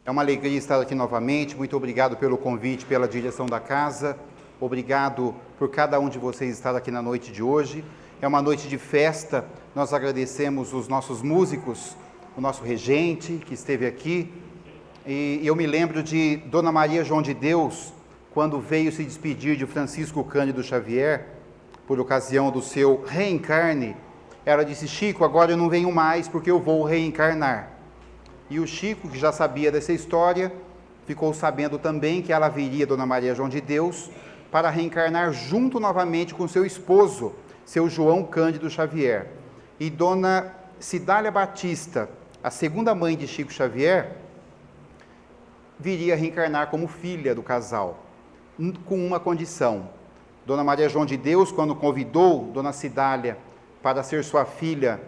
É uma alegria estar aqui novamente. Muito obrigado pelo convite, pela direção da casa. Obrigado por cada um de vocês estar aqui na noite de hoje. É uma noite de festa. Nós agradecemos os nossos músicos, o nosso regente que esteve aqui. E eu me lembro de Dona Maria João de Deus, quando veio se despedir de Francisco Cândido Xavier, por ocasião do seu reencarne. Ela disse: Chico, agora eu não venho mais porque eu vou reencarnar. E o Chico, que já sabia dessa história, ficou sabendo também que ela viria, Dona Maria João de Deus, para reencarnar junto novamente com seu esposo, seu João Cândido Xavier. E Dona Cidália Batista, a segunda mãe de Chico Xavier, viria a reencarnar como filha do casal, com uma condição. Dona Maria João de Deus, quando convidou Dona Cidália para ser sua filha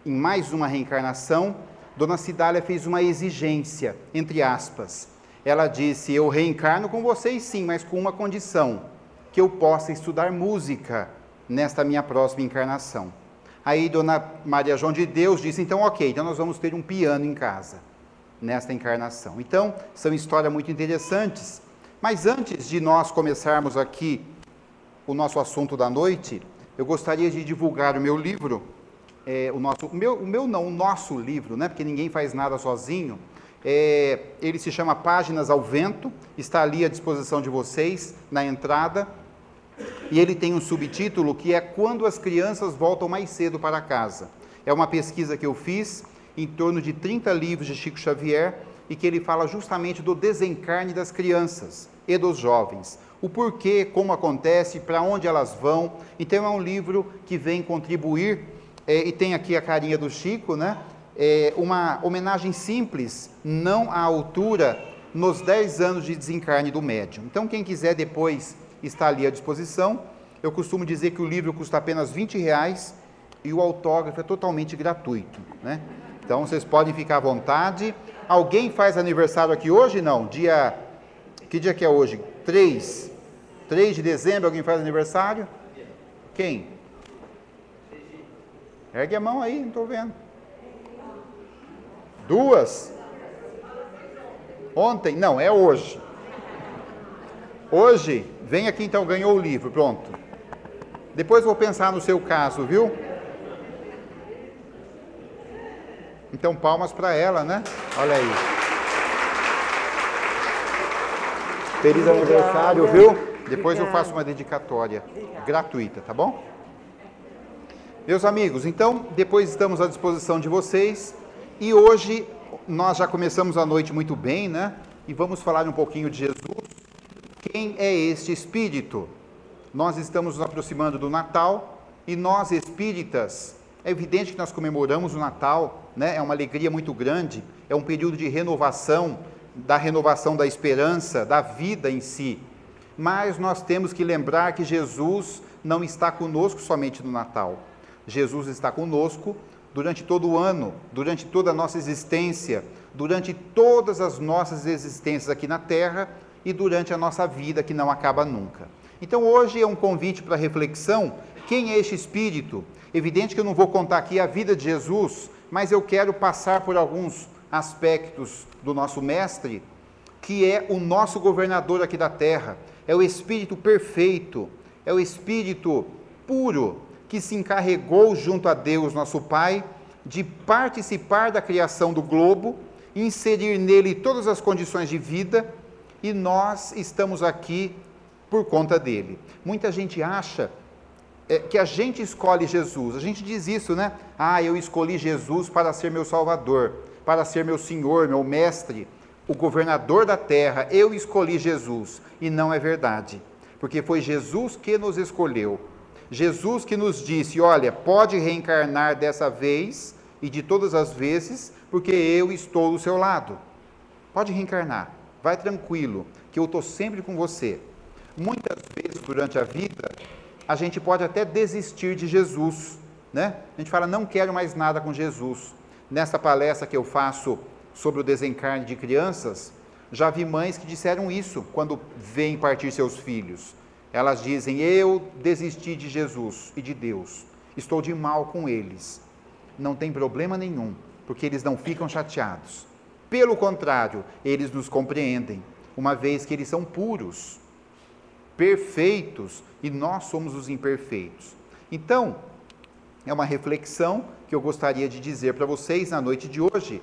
em mais uma reencarnação, Dona Cidália fez uma exigência, entre aspas. Ela disse: eu reencarno com vocês sim, mas com uma condição, que eu possa estudar música nesta minha próxima encarnação. Aí Dona Maria João de Deus disse: então ok, então nós vamos ter um piano em casa, nesta encarnação. Então, são histórias muito interessantes. Mas antes de nós começarmos aqui o nosso assunto da noite, eu gostaria de divulgar o meu livro, o nosso livro, né? Porque ninguém faz nada sozinho. Ele se chama Páginas ao Vento, está ali à disposição de vocês, na entrada, e ele tem um subtítulo que é Quando as Crianças Voltam Mais Cedo para Casa. É uma pesquisa que eu fiz em torno de 30 livros de Chico Xavier, e que ele fala justamente do desencarne das crianças e dos jovens. O porquê, como acontece, para onde elas vão. Então é um livro que vem contribuir, e tem aqui a carinha do Chico, né? Uma homenagem simples, não à altura, nos 10 anos de desencarne do médium. Então quem quiser depois está ali à disposição. Eu costumo dizer que o livro custa apenas R$20 e o autógrafo é totalmente gratuito, né? Então vocês podem ficar à vontade. Alguém faz aniversário aqui hoje? Não. Que dia que é hoje? 3 de dezembro, alguém faz aniversário? Quem? Ergue a mão aí, não estou vendo. 2? Ontem? Não, é hoje. Hoje, vem aqui então, ganhou o livro, pronto. Depois vou pensar no seu caso, viu? Então, palmas para ela, né? Olha aí. Feliz aniversário, viu? Depois eu faço uma dedicatória gratuita, tá bom? Meus amigos, então, depois estamos à disposição de vocês. E hoje, nós já começamos a noite muito bem, né? E vamos falar um pouquinho de Jesus. Quem é este Espírito? Nós estamos nos aproximando do Natal e nós, espíritas, é evidente que nós comemoramos o Natal, né? É uma alegria muito grande, é um período de renovação da esperança, da vida em si. Mas nós temos que lembrar que Jesus não está conosco somente no Natal. Jesus está conosco durante todo o ano, durante toda a nossa existência, durante todas as nossas existências aqui na Terra e durante a nossa vida que não acaba nunca. Então hoje é um convite para reflexão. Quem é este Espírito? Evidente que eu não vou contar aqui a vida de Jesus, mas eu quero passar por alguns aspectos do nosso Mestre, que é o nosso governador aqui da Terra, é o Espírito perfeito, é o Espírito puro, que se encarregou junto a Deus, nosso Pai, de participar da criação do globo, inserir nele todas as condições de vida, e nós estamos aqui por conta dele. Muita gente acha que a gente escolhe Jesus. A gente diz isso, né? Ah, eu escolhi Jesus para ser meu Salvador, para ser meu Senhor, meu Mestre, o governador da terra. Eu escolhi Jesus. E não é verdade, porque foi Jesus que nos escolheu. Jesus que nos disse: olha, pode reencarnar dessa vez e de todas as vezes, porque eu estou do seu lado. Pode reencarnar, vai tranquilo, que eu estou sempre com você. Muitas vezes durante a vida, a gente pode até desistir de Jesus, né? A gente fala: não quero mais nada com Jesus. Nessa palestra que eu faço sobre o desencarne de crianças, já vi mães que disseram isso quando vêm partir seus filhos. Elas dizem: eu desisti de Jesus e de Deus, estou de mal com eles. Não tem problema nenhum, porque eles não ficam chateados. Pelo contrário, eles nos compreendem, uma vez que eles são puros, perfeitos, e nós somos os imperfeitos. Então, é uma reflexão que eu gostaria de dizer para vocês na noite de hoje.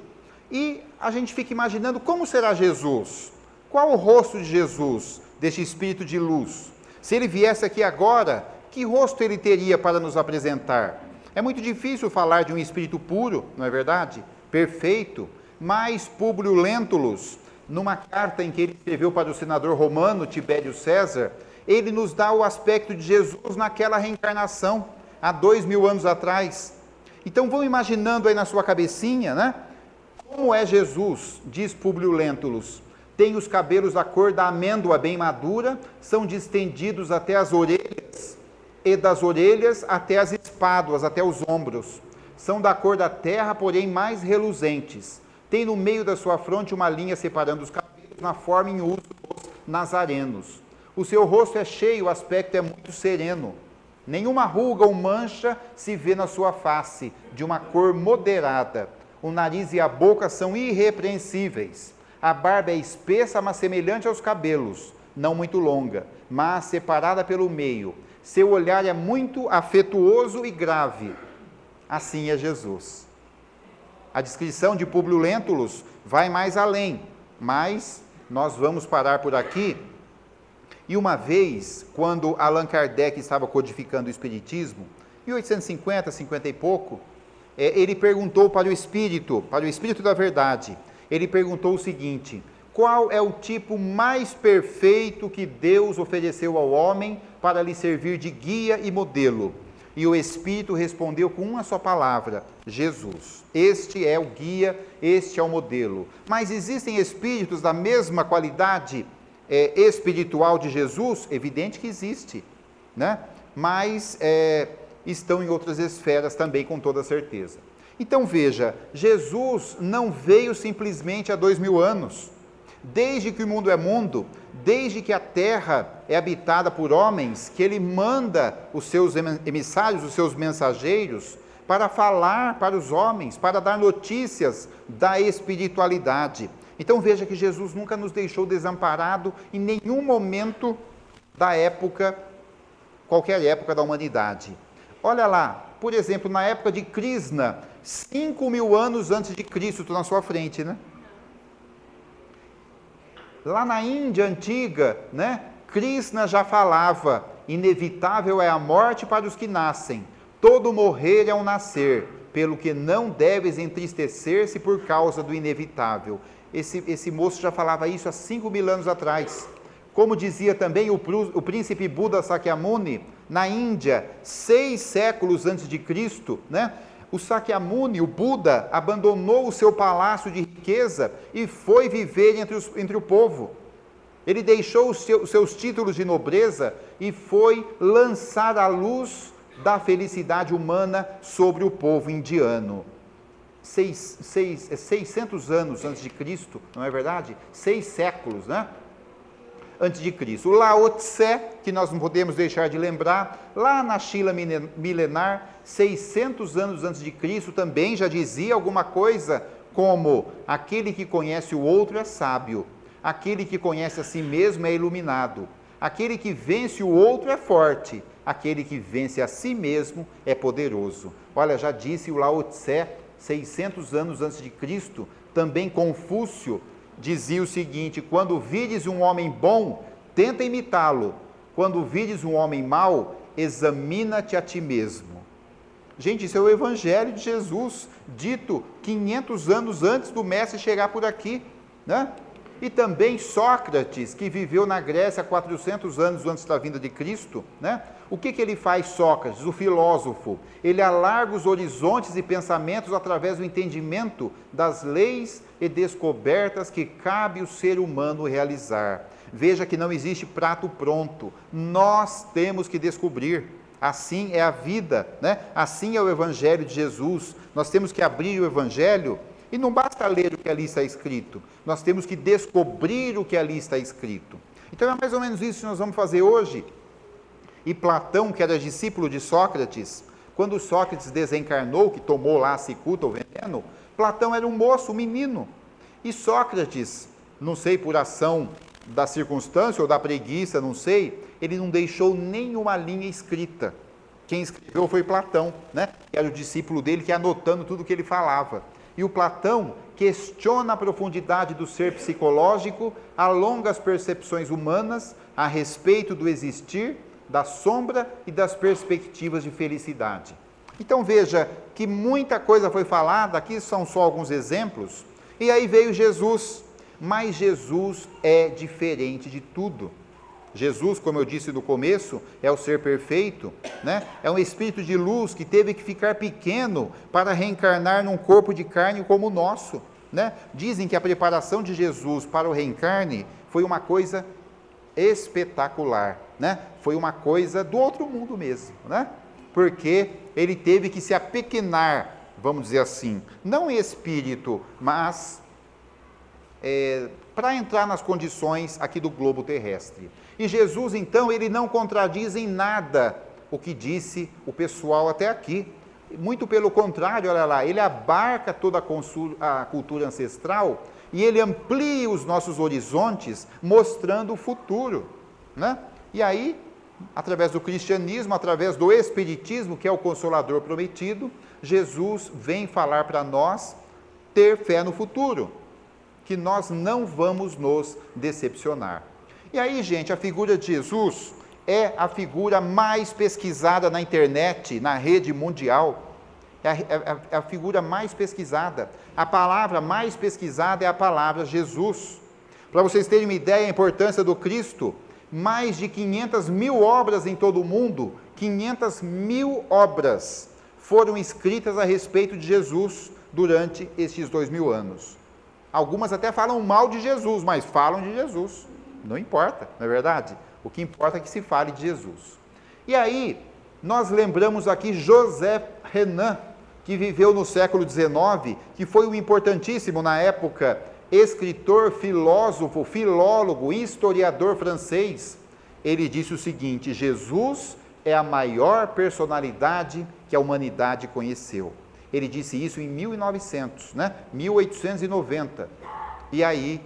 E a gente fica imaginando como será Jesus? Qual o rosto de Jesus, deste Espírito de luz? Se ele viesse aqui agora, que rosto ele teria para nos apresentar? É muito difícil falar de um Espírito puro, não é verdade? Perfeito. Mas Públio Lentulus, numa carta em que ele escreveu para o senador romano Tibério César, ele nos dá o aspecto de Jesus naquela reencarnação, há 2000 anos atrás. Então vão imaginando aí na sua cabecinha, né? Como é Jesus, diz Públio Lentulus. Tem os cabelos da cor da amêndoa bem madura, são distendidos até as orelhas, e das orelhas até as espáduas, até os ombros. São da cor da terra, porém mais reluzentes. Tem no meio da sua fronte uma linha separando os cabelos, na forma em uso dos nazarenos. O seu rosto é cheio, o aspecto é muito sereno. Nenhuma ruga ou mancha se vê na sua face, de uma cor moderada. O nariz e a boca são irrepreensíveis. A barba é espessa, mas semelhante aos cabelos, não muito longa, mas separada pelo meio. Seu olhar é muito afetuoso e grave. Assim é Jesus. A descrição de Públio Lentulus vai mais além, mas nós vamos parar por aqui. E uma vez, quando Allan Kardec estava codificando o Espiritismo, em 1850, 50 e pouco, ele perguntou para o Espírito da Verdade, ele perguntou o seguinte: qual é o tipo mais perfeito que Deus ofereceu ao homem para lhe servir de guia e modelo? E o Espírito respondeu com uma só palavra: Jesus. Este é o guia, este é o modelo. Mas existem espíritos da mesma qualidade espiritual de Jesus? Evidente que existe, né? Mas estão em outras esferas também, com toda certeza. Então veja, Jesus não veio simplesmente há 2000 anos. Desde que o mundo é mundo, desde que a terra é habitada por homens, que ele manda os seus emissários, os seus mensageiros, para falar para os homens, para dar notícias da espiritualidade. Então veja que Jesus nunca nos deixou desamparado em nenhum momento da época, qualquer época da humanidade. Olha lá, por exemplo, na época de Krishna, 5.000 anos antes de Cristo, estou na sua frente, né? Lá na Índia antiga, né, Krishna já falava: inevitável é a morte para os que nascem, todo morrer é um nascer, pelo que não deves entristecer-se por causa do inevitável. Esse moço já falava isso há 5.000 anos atrás. Como dizia também o príncipe Buda Sakyamuni, na Índia, 6 séculos antes de Cristo, né? O Sakyamuni, o Buda, abandonou o seu palácio de riqueza e foi viver entre o povo. Ele deixou os seus títulos de nobreza e foi lançar a luz da felicidade humana sobre o povo indiano. 600 anos antes de Cristo, não é verdade? 6 séculos, né? Antes de Cristo. O Lao Tse, que nós não podemos deixar de lembrar, lá na China milenar, 600 anos antes de Cristo, também já dizia alguma coisa como: aquele que conhece o outro é sábio, aquele que conhece a si mesmo é iluminado, aquele que vence o outro é forte, aquele que vence a si mesmo é poderoso. Olha, já disse o Lao Tse, 600 anos antes de Cristo. Também Confúcio dizia o seguinte: quando vires um homem bom, tenta imitá-lo. Quando vires um homem mau, examina-te a ti mesmo. Gente, isso é o Evangelho de Jesus, dito 500 anos antes do Mestre chegar por aqui, né? E também Sócrates, que viveu na Grécia 400 anos antes da vinda de Cristo, né? O que ele faz, Sócrates, o filósofo? Ele alarga os horizontes e pensamentos através do entendimento das leis e descobertas que cabe o ser humano realizar. Veja que não existe prato pronto, nós temos que descobrir. Assim é a vida, né? Assim é o Evangelho de Jesus. Nós temos que abrir o Evangelho e não basta ler o que ali está escrito, nós temos que descobrir o que ali está escrito. Então é mais ou menos isso que nós vamos fazer hoje. E Platão, que era discípulo de Sócrates, quando Sócrates desencarnou, que tomou lá a cicuta, o veneno, Platão era um moço, um menino. E Sócrates, não sei por ação da circunstância ou da preguiça, não sei, ele não deixou nenhuma linha escrita. Quem escreveu foi Platão, né? Que era o discípulo dele que ia anotando tudo o que ele falava. E o Platão questiona a profundidade do ser psicológico, alonga as percepções humanas a respeito do existir, da sombra e das perspectivas de felicidade. Então veja que muita coisa foi falada, aqui são só alguns exemplos, e aí veio Jesus, mas Jesus é diferente de tudo. Jesus, como eu disse no começo, é o ser perfeito, né? É um espírito de luz que teve que ficar pequeno para reencarnar num corpo de carne como o nosso, né? Dizem que a preparação de Jesus para o reencarne foi uma coisa espetacular, né? Foi uma coisa do outro mundo mesmo, né? Porque ele teve que se apequenar, vamos dizer assim, não em espírito, mas para entrar nas condições aqui do globo terrestre. E Jesus, então, ele não contradiz em nada o que disse o pessoal até aqui. Muito pelo contrário, olha lá, ele abarca toda a cultura ancestral e ele amplia os nossos horizontes, mostrando o futuro, né? E aí, através do cristianismo, através do espiritismo, que é o consolador prometido, Jesus vem falar para nós ter fé no futuro, que nós não vamos nos decepcionar. E aí, gente, a figura de Jesus é a figura mais pesquisada na internet, na rede mundial. É a figura mais pesquisada. A palavra mais pesquisada é a palavra Jesus. Para vocês terem uma ideia da importância do Cristo, mais de 500 mil obras em todo o mundo, 500 mil obras foram escritas a respeito de Jesus durante estes 2000 anos. Algumas até falam mal de Jesus, mas falam de Jesus. Não importa, não é verdade? O que importa é que se fale de Jesus. E aí, nós lembramos aqui José Renan, que viveu no século XIX, que foi um importantíssimo na época, escritor, filósofo, filólogo, historiador francês. Ele disse o seguinte: Jesus é a maior personalidade que a humanidade conheceu. Ele disse isso em 1900, né? 1890. E aí,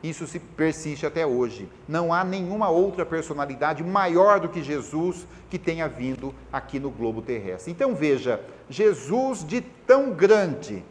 isso se persiste até hoje. Não há nenhuma outra personalidade maior do que Jesus que tenha vindo aqui no globo terrestre. Então veja, Jesus de tão grande,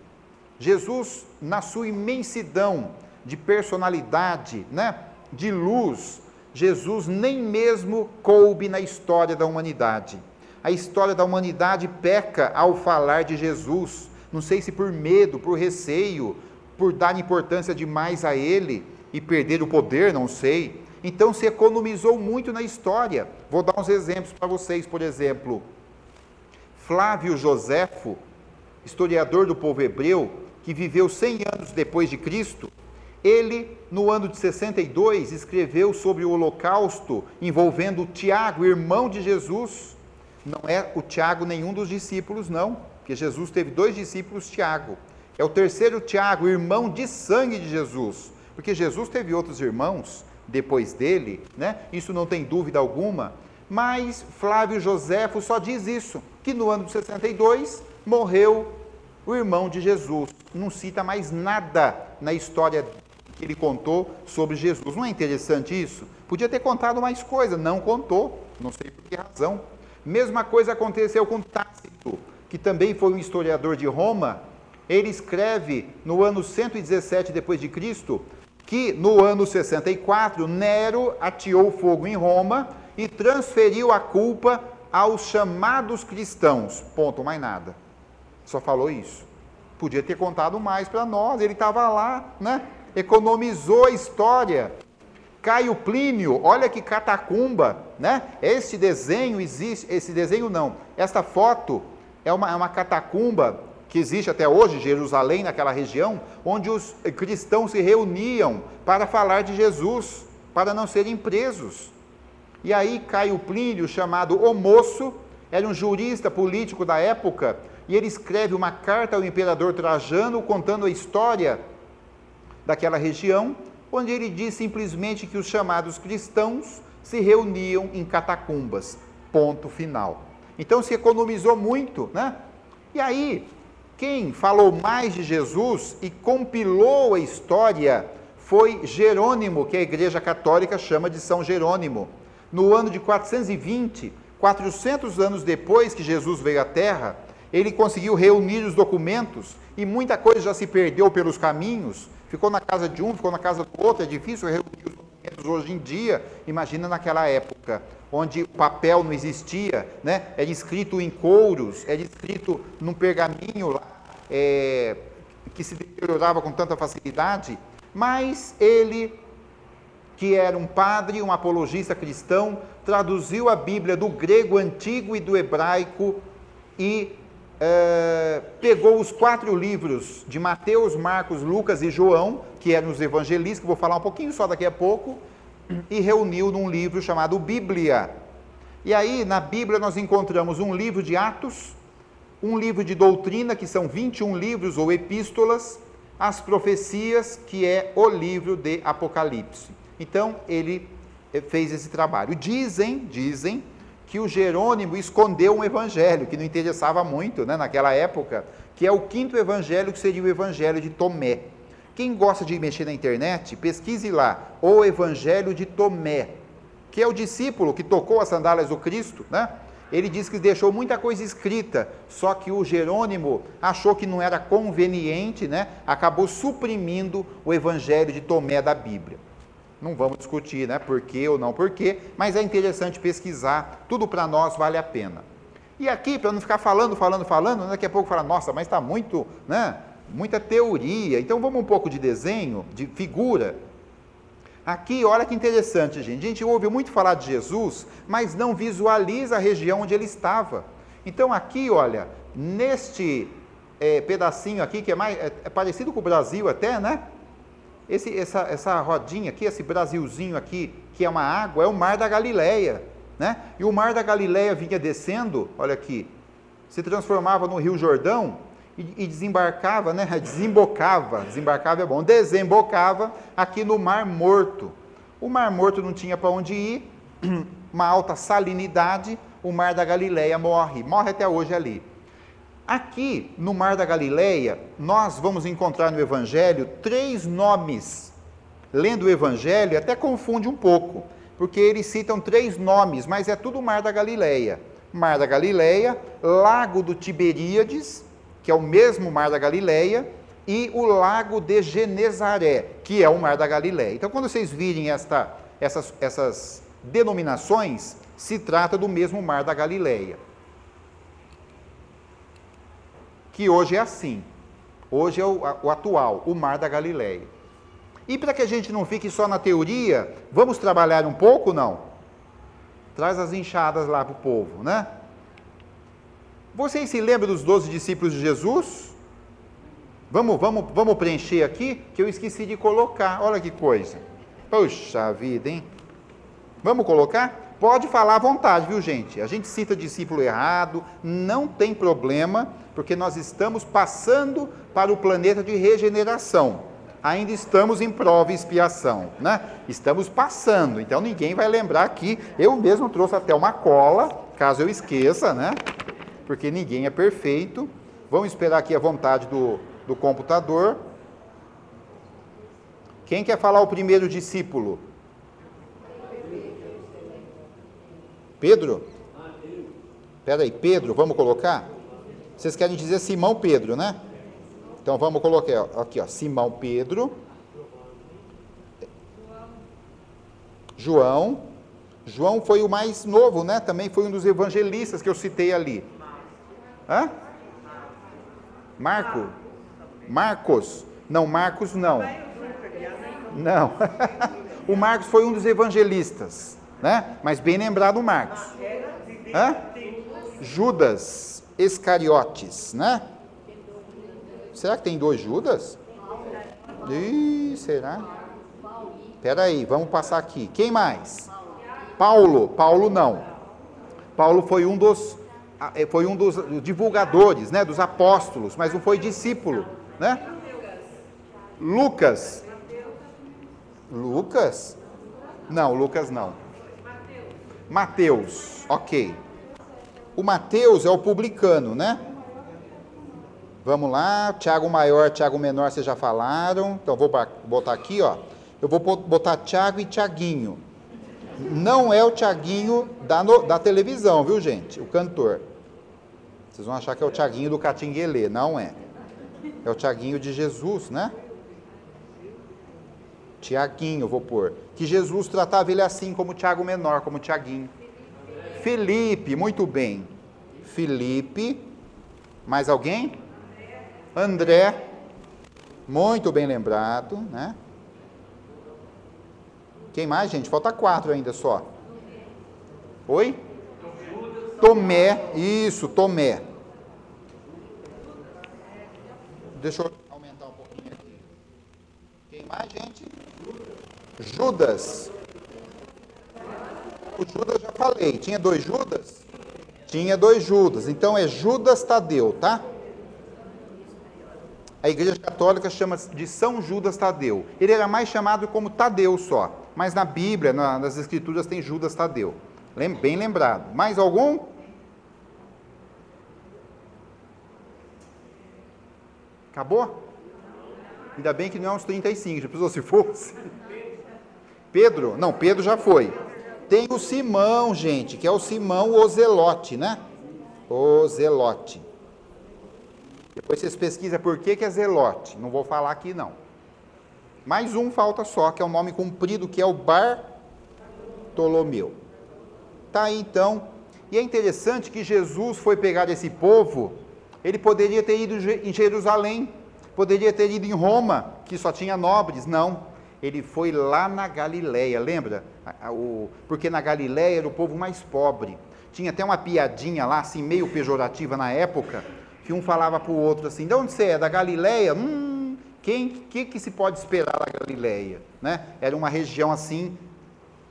Jesus na sua imensidão de personalidade, né? De luz, Jesus nem mesmo coube na história da humanidade. A história da humanidade peca ao falar de Jesus, não sei se por medo, por receio, por dar importância demais a ele e perder o poder, não sei. Então se economizou muito na história. Vou dar uns exemplos para vocês, por exemplo, Flávio Joséfo, historiador do povo hebreu, que viveu 100 anos depois de Cristo, ele, no ano de 62, escreveu sobre o Holocausto, envolvendo Tiago, irmão de Jesus. Não é o Tiago nenhum dos discípulos, não, porque Jesus teve 2 discípulos, Tiago. É o terceiro Tiago, irmão de sangue de Jesus, porque Jesus teve outros irmãos depois dele, né? Isso não tem dúvida alguma, mas Flávio Joséfo só diz isso, que no ano de 62 morreu o irmão de Jesus. Não cita mais nada na história que ele contou sobre Jesus. Não é interessante isso? Podia ter contado mais coisa, não contou, não sei por que razão. Mesma coisa aconteceu com Tácito, que também foi um historiador de Roma. Ele escreve no ano 117 depois de Cristo, que no ano 64 Nero ateou fogo em Roma e transferiu a culpa aos chamados cristãos. Ponto, mais nada. Só falou isso. Podia ter contado mais para nós, ele estava lá, né? Economizou a história. Caio Plínio, olha que catacumba, né? Esse desenho existe, esse desenho não, esta foto é uma catacumba que existe até hoje, Jerusalém, naquela região, onde os cristãos se reuniam para falar de Jesus, para não serem presos. E aí Caio Plínio, chamado O Moço, era um jurista político da época, e ele escreve uma carta ao imperador Trajano, contando a história daquela região, onde ele diz simplesmente que os chamados cristãos se reuniam em catacumbas. Ponto final. Então se economizou muito, né? E aí, Quem falou mais de Jesus e compilou a história foi Jerônimo, que a Igreja Católica chama de São Jerônimo. No ano de 420, 400 anos depois que Jesus veio à Terra, ele conseguiu reunir os documentos e muita coisa já se perdeu pelos caminhos, ficou na casa de um, ficou na casa do outro, é difícil reunir os documentos hoje em dia, imagina naquela época, onde o papel não existia, né? Era escrito em couros, era escrito num pergaminho lá, que se deteriorava com tanta facilidade, mas ele, que era um padre, um apologista cristão, traduziu a Bíblia do grego antigo e do hebraico e pegou os 4 livros de Mateus, Marcos, Lucas e João, que eram os evangelistas, que vou falar um pouquinho só daqui a pouco, e reuniu num livro chamado Bíblia. E aí, na Bíblia, nós encontramos um livro de Atos, um livro de doutrina, que são 21 livros ou epístolas, as profecias, que é o livro de Apocalipse. Então, ele fez esse trabalho. Dizem que o Jerônimo escondeu um evangelho, que não interessava muito, né, naquela época, que é o 5º evangelho, que seria o evangelho de Tomé. Quem gosta de mexer na internet, pesquise lá, o evangelho de Tomé, que é o discípulo que tocou as sandálias do Cristo, né? Ele diz que deixou muita coisa escrita, só que o Jerônimo achou que não era conveniente, né? Acabou suprimindo o evangelho de Tomé da Bíblia. Não vamos discutir, né, por quê ou não por quê, mas é interessante pesquisar, tudo para nós vale a pena. E aqui, para não ficar falando, daqui a pouco fala, nossa, mas está muito, né, muita teoria, então vamos um pouco de desenho, de figura. Aqui, olha que interessante, gente, a gente ouve muito falar de Jesus, mas não visualiza a região onde ele estava. Então aqui, olha, neste pedacinho aqui, que é parecido com o Brasil até, né? Essa rodinha aqui, esse Brasilzinho aqui, que é uma água, é o Mar da Galileia, né? E o Mar da Galileia vinha descendo, olha aqui, se transformava no Rio Jordão e desembarcava, né? Desembocava é bom, desembocava aqui no Mar Morto. O Mar Morto não tinha para onde ir, uma alta salinidade, o Mar da Galileia morre até hoje ali. Aqui, no Mar da Galileia, nós vamos encontrar no Evangelho 3 nomes. Lendo o Evangelho, até confunde um pouco, porque eles citam 3 nomes, mas é tudo Mar da Galileia. Mar da Galileia, Lago do Tiberíades, que é o mesmo Mar da Galileia, e o Lago de Genezaré, que é o Mar da Galileia. Então, quando vocês virem essas denominações, se trata do mesmo Mar da Galileia. Que hoje é assim, hoje é o atual, o Mar da Galileia. E para que a gente não fique só na teoria, vamos trabalhar um pouco, não? Traz as enxadas lá para o povo, né? Vocês se lembram dos 12 discípulos de Jesus? Vamos preencher aqui, que eu esqueci de colocar, olha que coisa. Puxa vida, hein? Vamos colocar? Pode falar à vontade, viu, gente? A gente cita discípulo errado, não tem problema, porque nós estamos passando para o planeta de regeneração. Ainda estamos em prova e expiação, né? Estamos passando, então ninguém vai lembrar que eu mesmo trouxe até uma cola, caso eu esqueça, né? Porque ninguém é perfeito. Vamos esperar aqui a vontade do computador. Quem quer falar o primeiro discípulo? Pedro? Espera aí, Pedro, vamos colocar? Vocês querem dizer Simão Pedro, né? Então vamos colocar aqui, ó, Simão Pedro. João. João foi o mais novo, né? Também foi um dos evangelistas que eu citei ali. Hã? Marcos. Não, Marcos não. Não. O Marcos foi um dos evangelistas, né? Mas bem lembrado o Marcos. Hã? Judas Iscariotes, né? Será que tem 2 Judas? Ih, será? Espera aí, vamos passar aqui. Quem mais? Paulo não. Paulo foi um dos divulgadores, né, dos apóstolos, mas não foi discípulo, né? Lucas? Não, Lucas não. Mateus, ok. O Mateus é o publicano, né? Vamos lá, Tiago maior, Tiago menor, vocês já falaram. Então, vou botar aqui, ó. Eu vou botar Tiago e Tiaguinho. Não é o Tiaguinho da televisão, viu, gente? O cantor. Vocês vão achar que é o Tiaguinho do Catinguelê. Não é. É o Tiaguinho de Jesus, né? Tiaguinho, vou pôr. Que Jesus tratava ele assim, como Tiago menor, como Tiaguinho. Felipe, muito bem. Felipe. Mais alguém? André. Muito bem lembrado, né? Quem mais, gente? Falta 4 ainda só. Oi? Tomé. Isso, Tomé. Deixa eu aumentar um pouquinho aqui. Quem mais, gente? Judas. O Judas já falei. Tinha 2 Judas? Tinha 2 Judas. Então é Judas Tadeu, tá? A Igreja Católica chama de São Judas Tadeu. Ele era mais chamado como Tadeu só. Mas na Bíblia, nas Escrituras, tem Judas Tadeu. Bem lembrado. Mais algum? Acabou? Ainda bem que não é uns 35, já pensou se fosse? Pedro? Não, Pedro já foi. Tem o Simão, gente, que é o Simão o Zelote, né? O Zelote. Depois vocês pesquisam por que é Zelote. Não vou falar aqui, não. Mais um falta só, que é o nome comprido, que é o Bartolomeu. Tá aí, então. E é interessante que Jesus foi pegar esse povo, ele poderia ter ido em Jerusalém, poderia ter ido em Roma, que só tinha nobres. Não. Ele foi lá na Galileia, lembra? Porque na Galileia era o povo mais pobre. Tinha até uma piadinha lá, assim, meio pejorativa na época, que um falava para o outro assim, de onde você é? Da Galileia? Que se pode esperar da Galileia? Né? Era uma região assim,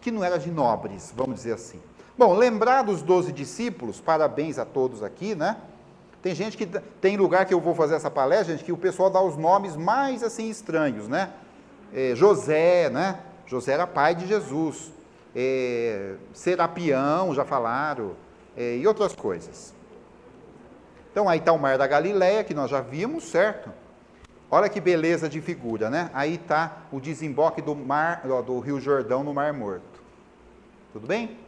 que não era de nobres, vamos dizer assim. Bom, lembrar dos 12 discípulos, parabéns a todos aqui, né? Tem gente que, tem lugar que eu vou fazer essa palestra, gente, que o pessoal dá os nomes mais assim estranhos, né? José, né? José era pai de Jesus. Serapião, já falaram, e outras coisas. Então, aí está o Mar da Galileia, que nós já vimos, certo? Olha que beleza de figura, né? Aí está o desemboque do Rio Jordão no Mar Morto. Tudo bem?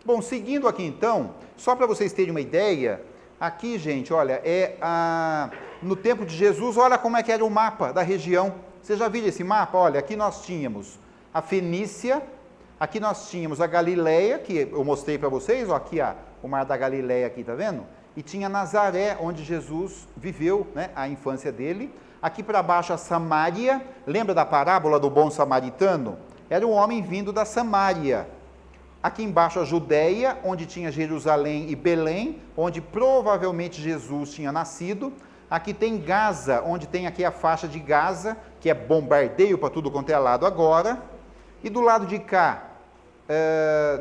Bom, seguindo aqui então, só para vocês terem uma ideia, aqui, gente, olha, no tempo de Jesus, olha como é que era o mapa da região. Vocês já viram esse mapa? Olha, aqui nós tínhamos a Fenícia, aqui nós tínhamos a Galileia, que eu mostrei para vocês, ó, aqui o Mar da Galileia aqui, tá vendo? E tinha Nazaré, onde Jesus viveu, né, a infância dele. Aqui para baixo a Samária, lembra da parábola do bom samaritano? Era um homem vindo da Samária. Aqui embaixo a Judéia, onde tinha Jerusalém e Belém, onde provavelmente Jesus tinha nascido. Aqui tem Gaza, onde tem aqui a faixa de Gaza, que é bombardeio para tudo quanto é lado agora. E do lado de cá,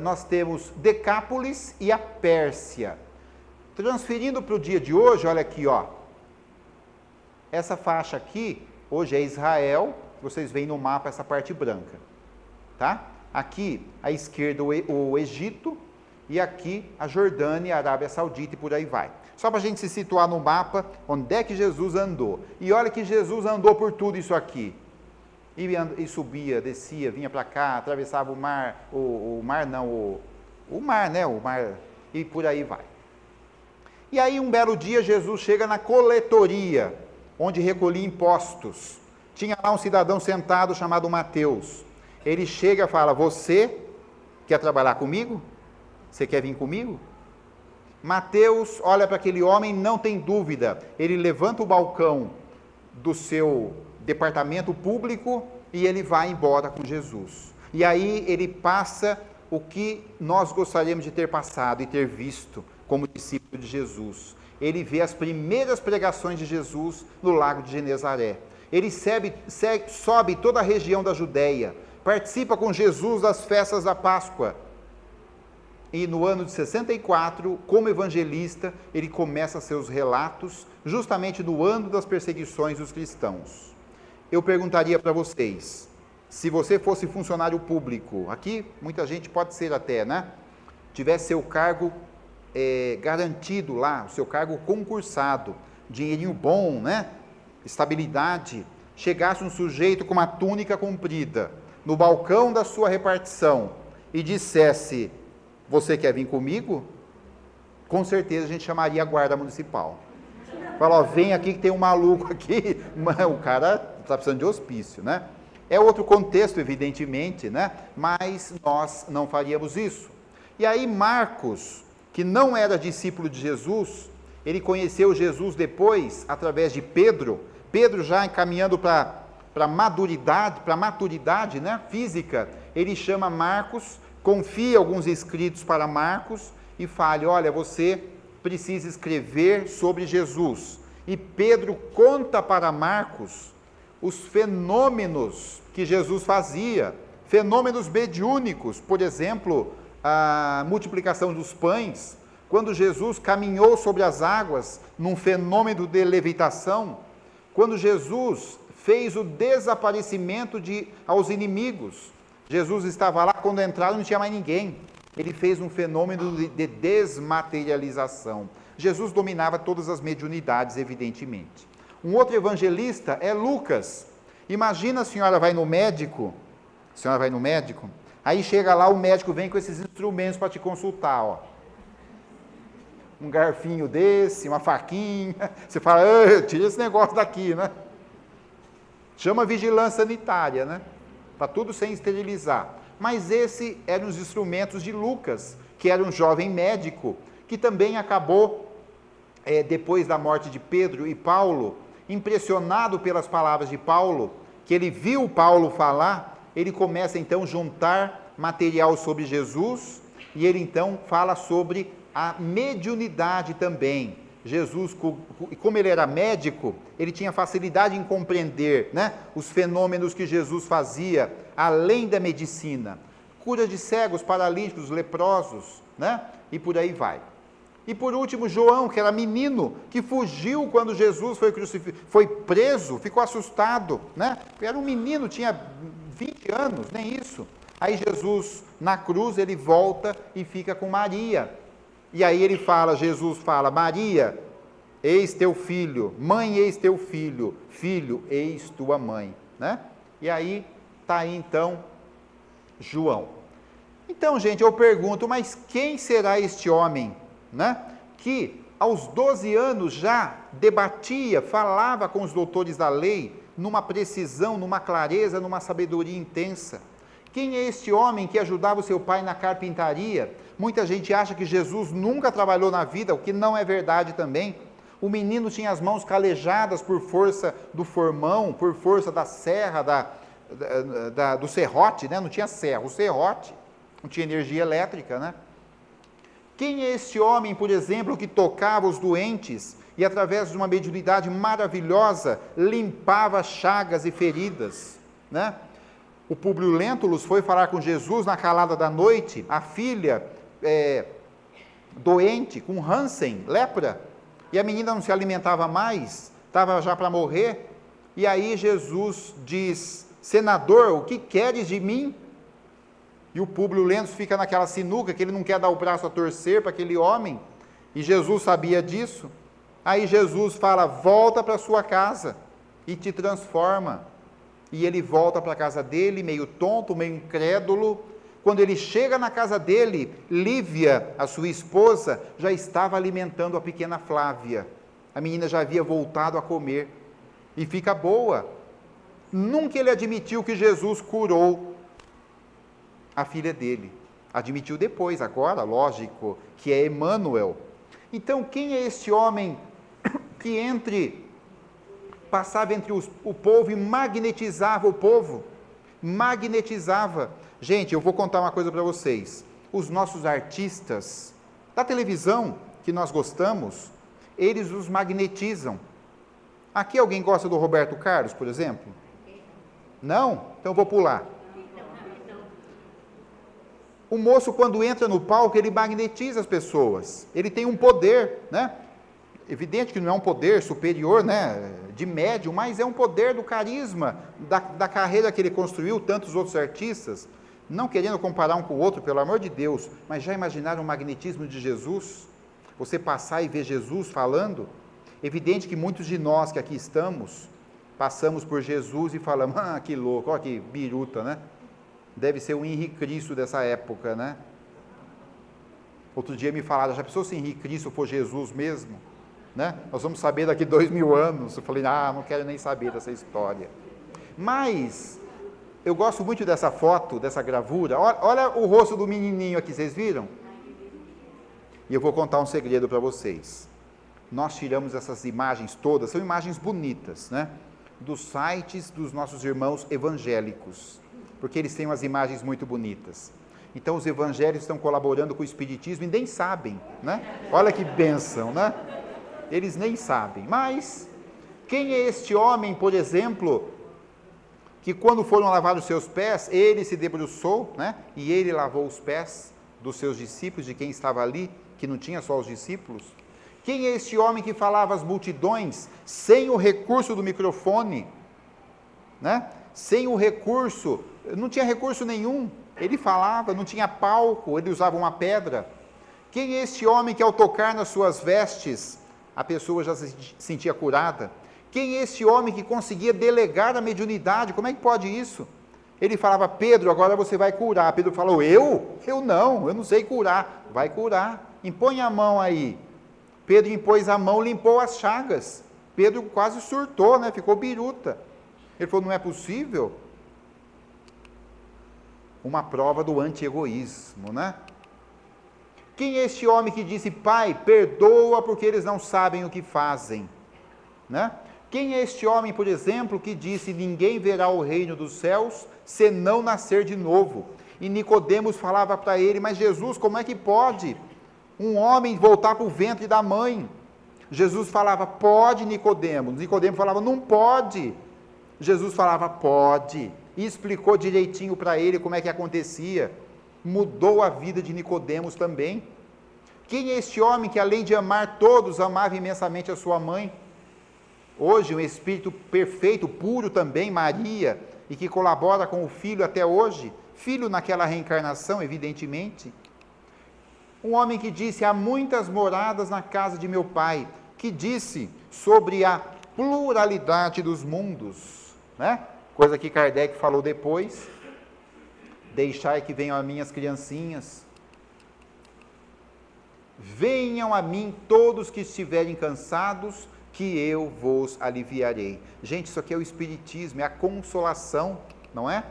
nós temos Decápolis e a Pérsia. Transferindo para o dia de hoje, olha aqui, ó. Essa faixa aqui, hoje é Israel, vocês veem no mapa essa parte branca, tá? Aqui, à esquerda, o Egito, e aqui a Jordânia, a Arábia Saudita e por aí vai. Só para a gente se situar no mapa, onde é que Jesus andou. E olha que Jesus andou por tudo isso aqui. E subia, descia, vinha para cá, atravessava o mar, o mar, né? O mar, e por aí vai. E aí, um belo dia, Jesus chega na coletoria, onde recolhia impostos. Tinha lá um cidadão sentado chamado Mateus. Ele chega e fala, você quer trabalhar comigo? Você quer vir comigo? Mateus olha para aquele homem, não tem dúvida. Ele levanta o balcão do seu departamento público e ele vai embora com Jesus. E aí ele passa o que nós gostaríamos de ter passado e ter visto como discípulo de Jesus. Ele vê as primeiras pregações de Jesus no lago de Genezaré. Ele sobe toda a região da Judéia, participa com Jesus das festas da Páscoa. E no ano de 64, como evangelista, ele começa seus relatos justamente no ano das perseguições dos cristãos. Eu perguntaria para vocês, se você fosse funcionário público, aqui muita gente pode ser até, né? Tivesse seu cargo garantido lá, o seu cargo concursado, dinheirinho bom, né? Estabilidade, chegasse um sujeito com uma túnica comprida no balcão da sua repartição e dissesse: você quer vir comigo? Com certeza a gente chamaria a guarda municipal. Fala, ó, vem aqui que tem um maluco aqui, o cara está precisando de hospício, né? É outro contexto, evidentemente, né? Mas nós não faríamos isso. E aí Marcos, que não era discípulo de Jesus, ele conheceu Jesus depois, através de Pedro, Pedro já encaminhando para a maturidade, né, física, ele chama Marcos, confia alguns escritos para Marcos e fala: olha, você precisa escrever sobre Jesus. E Pedro conta para Marcos os fenômenos que Jesus fazia, fenômenos mediúnicos, por exemplo, a multiplicação dos pães, quando Jesus caminhou sobre as águas, num fenômeno de levitação, quando Jesus fez o desaparecimento aos inimigos. Jesus estava lá, quando entraram não tinha mais ninguém. Ele fez um fenômeno de desmaterialização. Jesus dominava todas as mediunidades, evidentemente. Um outro evangelista é Lucas. Imagina a senhora vai no médico, aí chega lá, o médico vem com esses instrumentos para te consultar, ó. Um garfinho desse, uma faquinha, você fala: tira esse negócio daqui, né? Chama vigilância sanitária, né? Para tudo sem esterilizar. Mas esses eram os instrumentos de Lucas, que era um jovem médico, que também acabou, depois da morte de Pedro e Paulo, impressionado pelas palavras de Paulo, que ele viu Paulo falar, ele começa então a juntar material sobre Jesus, e ele então fala sobre a mediunidade também. Jesus, como ele era médico, ele tinha facilidade em compreender, né, os fenômenos que Jesus fazia, além da medicina. Cura de cegos, paralíticos, leprosos, né, e por aí vai. E por último, João, que era menino, que fugiu quando Jesus foi preso, ficou assustado, né? Era um menino, tinha 20 anos, nem isso. Aí Jesus, na cruz, ele volta e fica com Maria. E aí Jesus fala: Maria, eis teu filho, mãe, eis teu filho, filho, eis tua mãe, né? E aí, está aí então, João. Então, gente, eu pergunto, mas quem será este homem, né, que aos 12 anos já debatia, falava com os doutores da lei, numa precisão, numa clareza, numa sabedoria intensa? Quem é este homem que ajudava o seu pai na carpintaria? Muita gente acha que Jesus nunca trabalhou na vida, o que não é verdade também. O menino tinha as mãos calejadas por força do formão, por força da serra, do serrote, né? Não tinha serra, o serrote, não tinha energia elétrica, né? Quem é esse homem, por exemplo, que tocava os doentes e, através de uma mediunidade maravilhosa, limpava chagas e feridas, né? O Públio Lentulus foi falar com Jesus na calada da noite, a filha doente, com Hansen, lepra, e a menina não se alimentava mais, estava já para morrer, e aí Jesus diz: senador, o que queres de mim? E o Públio Lentulus fica naquela sinuca, que ele não quer dar o braço a torcer para aquele homem, e Jesus sabia disso. Aí Jesus fala: volta para sua casa e te transforma. E ele volta para a casa dele, meio tonto, meio incrédulo. Quando ele chega na casa dele, Lívia, a sua esposa, já estava alimentando a pequena Flávia. A menina já havia voltado a comer, e fica boa. Nunca ele admitiu que Jesus curou a filha dele. Admitiu depois, agora, lógico, que é Emmanuel. Então, quem é este homem que passava entre o povo e magnetizava o povo? Magnetizava. Gente, eu vou contar uma coisa para vocês. Os nossos artistas da televisão, que nós gostamos, eles os magnetizam. Aqui alguém gosta do Roberto Carlos, por exemplo? Não? Então vou pular. O moço, quando entra no palco, ele magnetiza as pessoas. Ele tem um poder, né? Evidente que não é um poder superior, né, de médium, mas é um poder do carisma, da carreira que ele construiu, tantos outros artistas, não querendo comparar um com o outro, pelo amor de Deus, mas já imaginaram o magnetismo de Jesus? Você passar e ver Jesus falando? Evidente que muitos de nós que aqui estamos, passamos por Jesus e falamos, que louco, olha que biruta, né? Deve ser o Henrique Cristo dessa época, né? Outro dia me falaram, já pensou se Henrique Cristo for Jesus mesmo? Né? Nós vamos saber daqui 2000 anos. Eu falei, não quero nem saber dessa história. Mas, eu gosto muito dessa foto, dessa gravura. Olha o rosto do menininho aqui, vocês viram? E eu vou contar um segredo para vocês. Nós tiramos essas imagens todas, são imagens bonitas, né? Dos sites dos nossos irmãos evangélicos, porque eles têm umas imagens muito bonitas. Então, os evangélicos estão colaborando com o Espiritismo e nem sabem, né? Olha que bênção, né? Eles nem sabem. Mas, quem é este homem, por exemplo, que quando foram lavar os seus pés, ele se debruçou, né? E ele lavou os pés dos seus discípulos, de quem estava ali, que não tinha só os discípulos? Quem é este homem que falava às multidões, sem o recurso do microfone, né? Sem o recurso, não tinha recurso nenhum, ele falava, não tinha palco, ele usava uma pedra. Quem é este homem que ao tocar nas suas vestes, a pessoa já se sentia curada? Quem é esse homem que conseguia delegar a mediunidade? Como é que pode isso? Ele falava, Pedro, agora você vai curar. Pedro falou, eu? Eu não sei curar. Vai curar, impõe a mão aí. Pedro impôs a mão, limpou as chagas. Pedro quase surtou, né? Ficou biruta. Ele falou, não é possível? Uma prova do anti-egoísmo, né? Quem é este homem que disse, Pai, perdoa porque eles não sabem o que fazem, né? Quem é este homem, por exemplo, que disse, ninguém verá o reino dos céus se não nascer de novo? E Nicodemos falava para ele, mas Jesus, como é que pode um homem voltar para o ventre da mãe? Jesus falava, pode, Nicodemos. Nicodemos falava, não pode. Jesus falava, pode. E explicou direitinho para ele como é que acontecia. Mudou a vida de Nicodemos também. Quem é este homem que, além de amar todos, amava imensamente a sua mãe? Hoje, um espírito perfeito, puro também, Maria, e que colabora com o Filho até hoje, Filho naquela reencarnação, evidentemente. Um homem que disse, há muitas moradas na casa de meu Pai, que disse sobre a pluralidade dos mundos, né? Coisa que Kardec falou depois, deixai que venham as minhas criancinhas, venham a mim todos que estiverem cansados, que eu vos aliviarei. Gente, isso aqui é o Espiritismo, é a consolação, não é?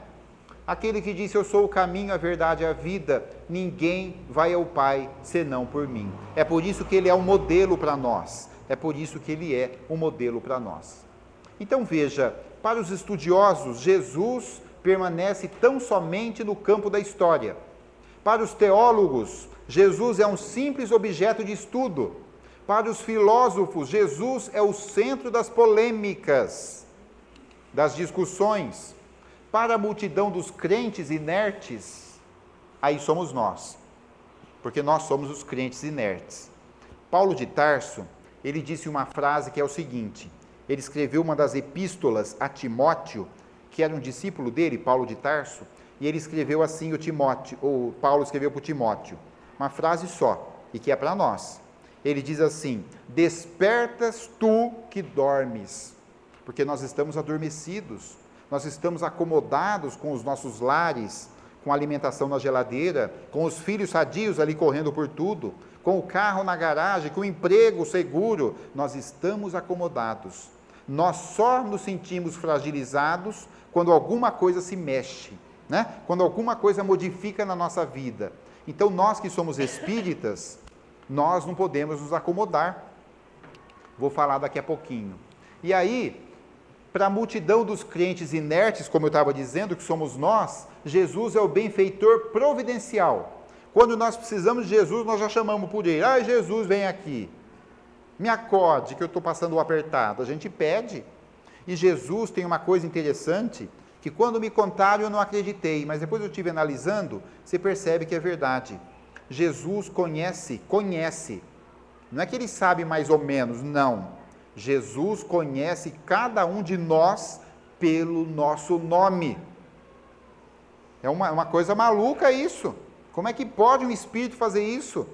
Aquele que disse, eu sou o caminho, a verdade e a vida, ninguém vai ao Pai senão por mim. É por isso que ele é um modelo para nós, é por isso que ele é um modelo para nós. Então veja, para os estudiosos, Jesus permanece tão somente no campo da história. Para os teólogos, Jesus é um simples objeto de estudo. Para os filósofos, Jesus é o centro das polêmicas, das discussões. Para a multidão dos crentes inertes, aí somos nós, porque nós somos os crentes inertes. Paulo de Tarso, ele disse uma frase que é o seguinte, ele escreveu uma das epístolas a Timóteo, que era um discípulo dele, Paulo de Tarso, e ele escreveu assim, Paulo escreveu para o Timóteo, uma frase só, e que é para nós. Ele diz assim, despertas tu que dormes, porque nós estamos adormecidos, nós estamos acomodados com os nossos lares, com a alimentação na geladeira, com os filhos sadios ali correndo por tudo, com o carro na garagem, com o emprego seguro, nós estamos acomodados. Nós só nos sentimos fragilizados quando alguma coisa se mexe, né? Quando alguma coisa modifica na nossa vida. Então, nós que somos espíritas, nós não podemos nos acomodar. Vou falar daqui a pouquinho. E aí, para a multidão dos crentes inertes, como eu estava dizendo, que somos nós, Jesus é o benfeitor providencial. Quando nós precisamos de Jesus, nós já chamamos por ele. Ah, Jesus, vem aqui. Me acorde, que eu estou passando o apertado. A gente pede. E Jesus tem uma coisa interessante, que quando me contaram eu não acreditei, mas depois eu estive analisando, você percebe que é verdade. Jesus conhece. Não é que ele sabe mais ou menos, não. Jesus conhece cada um de nós pelo nosso nome. É uma coisa maluca isso. Como é que pode um espírito fazer isso?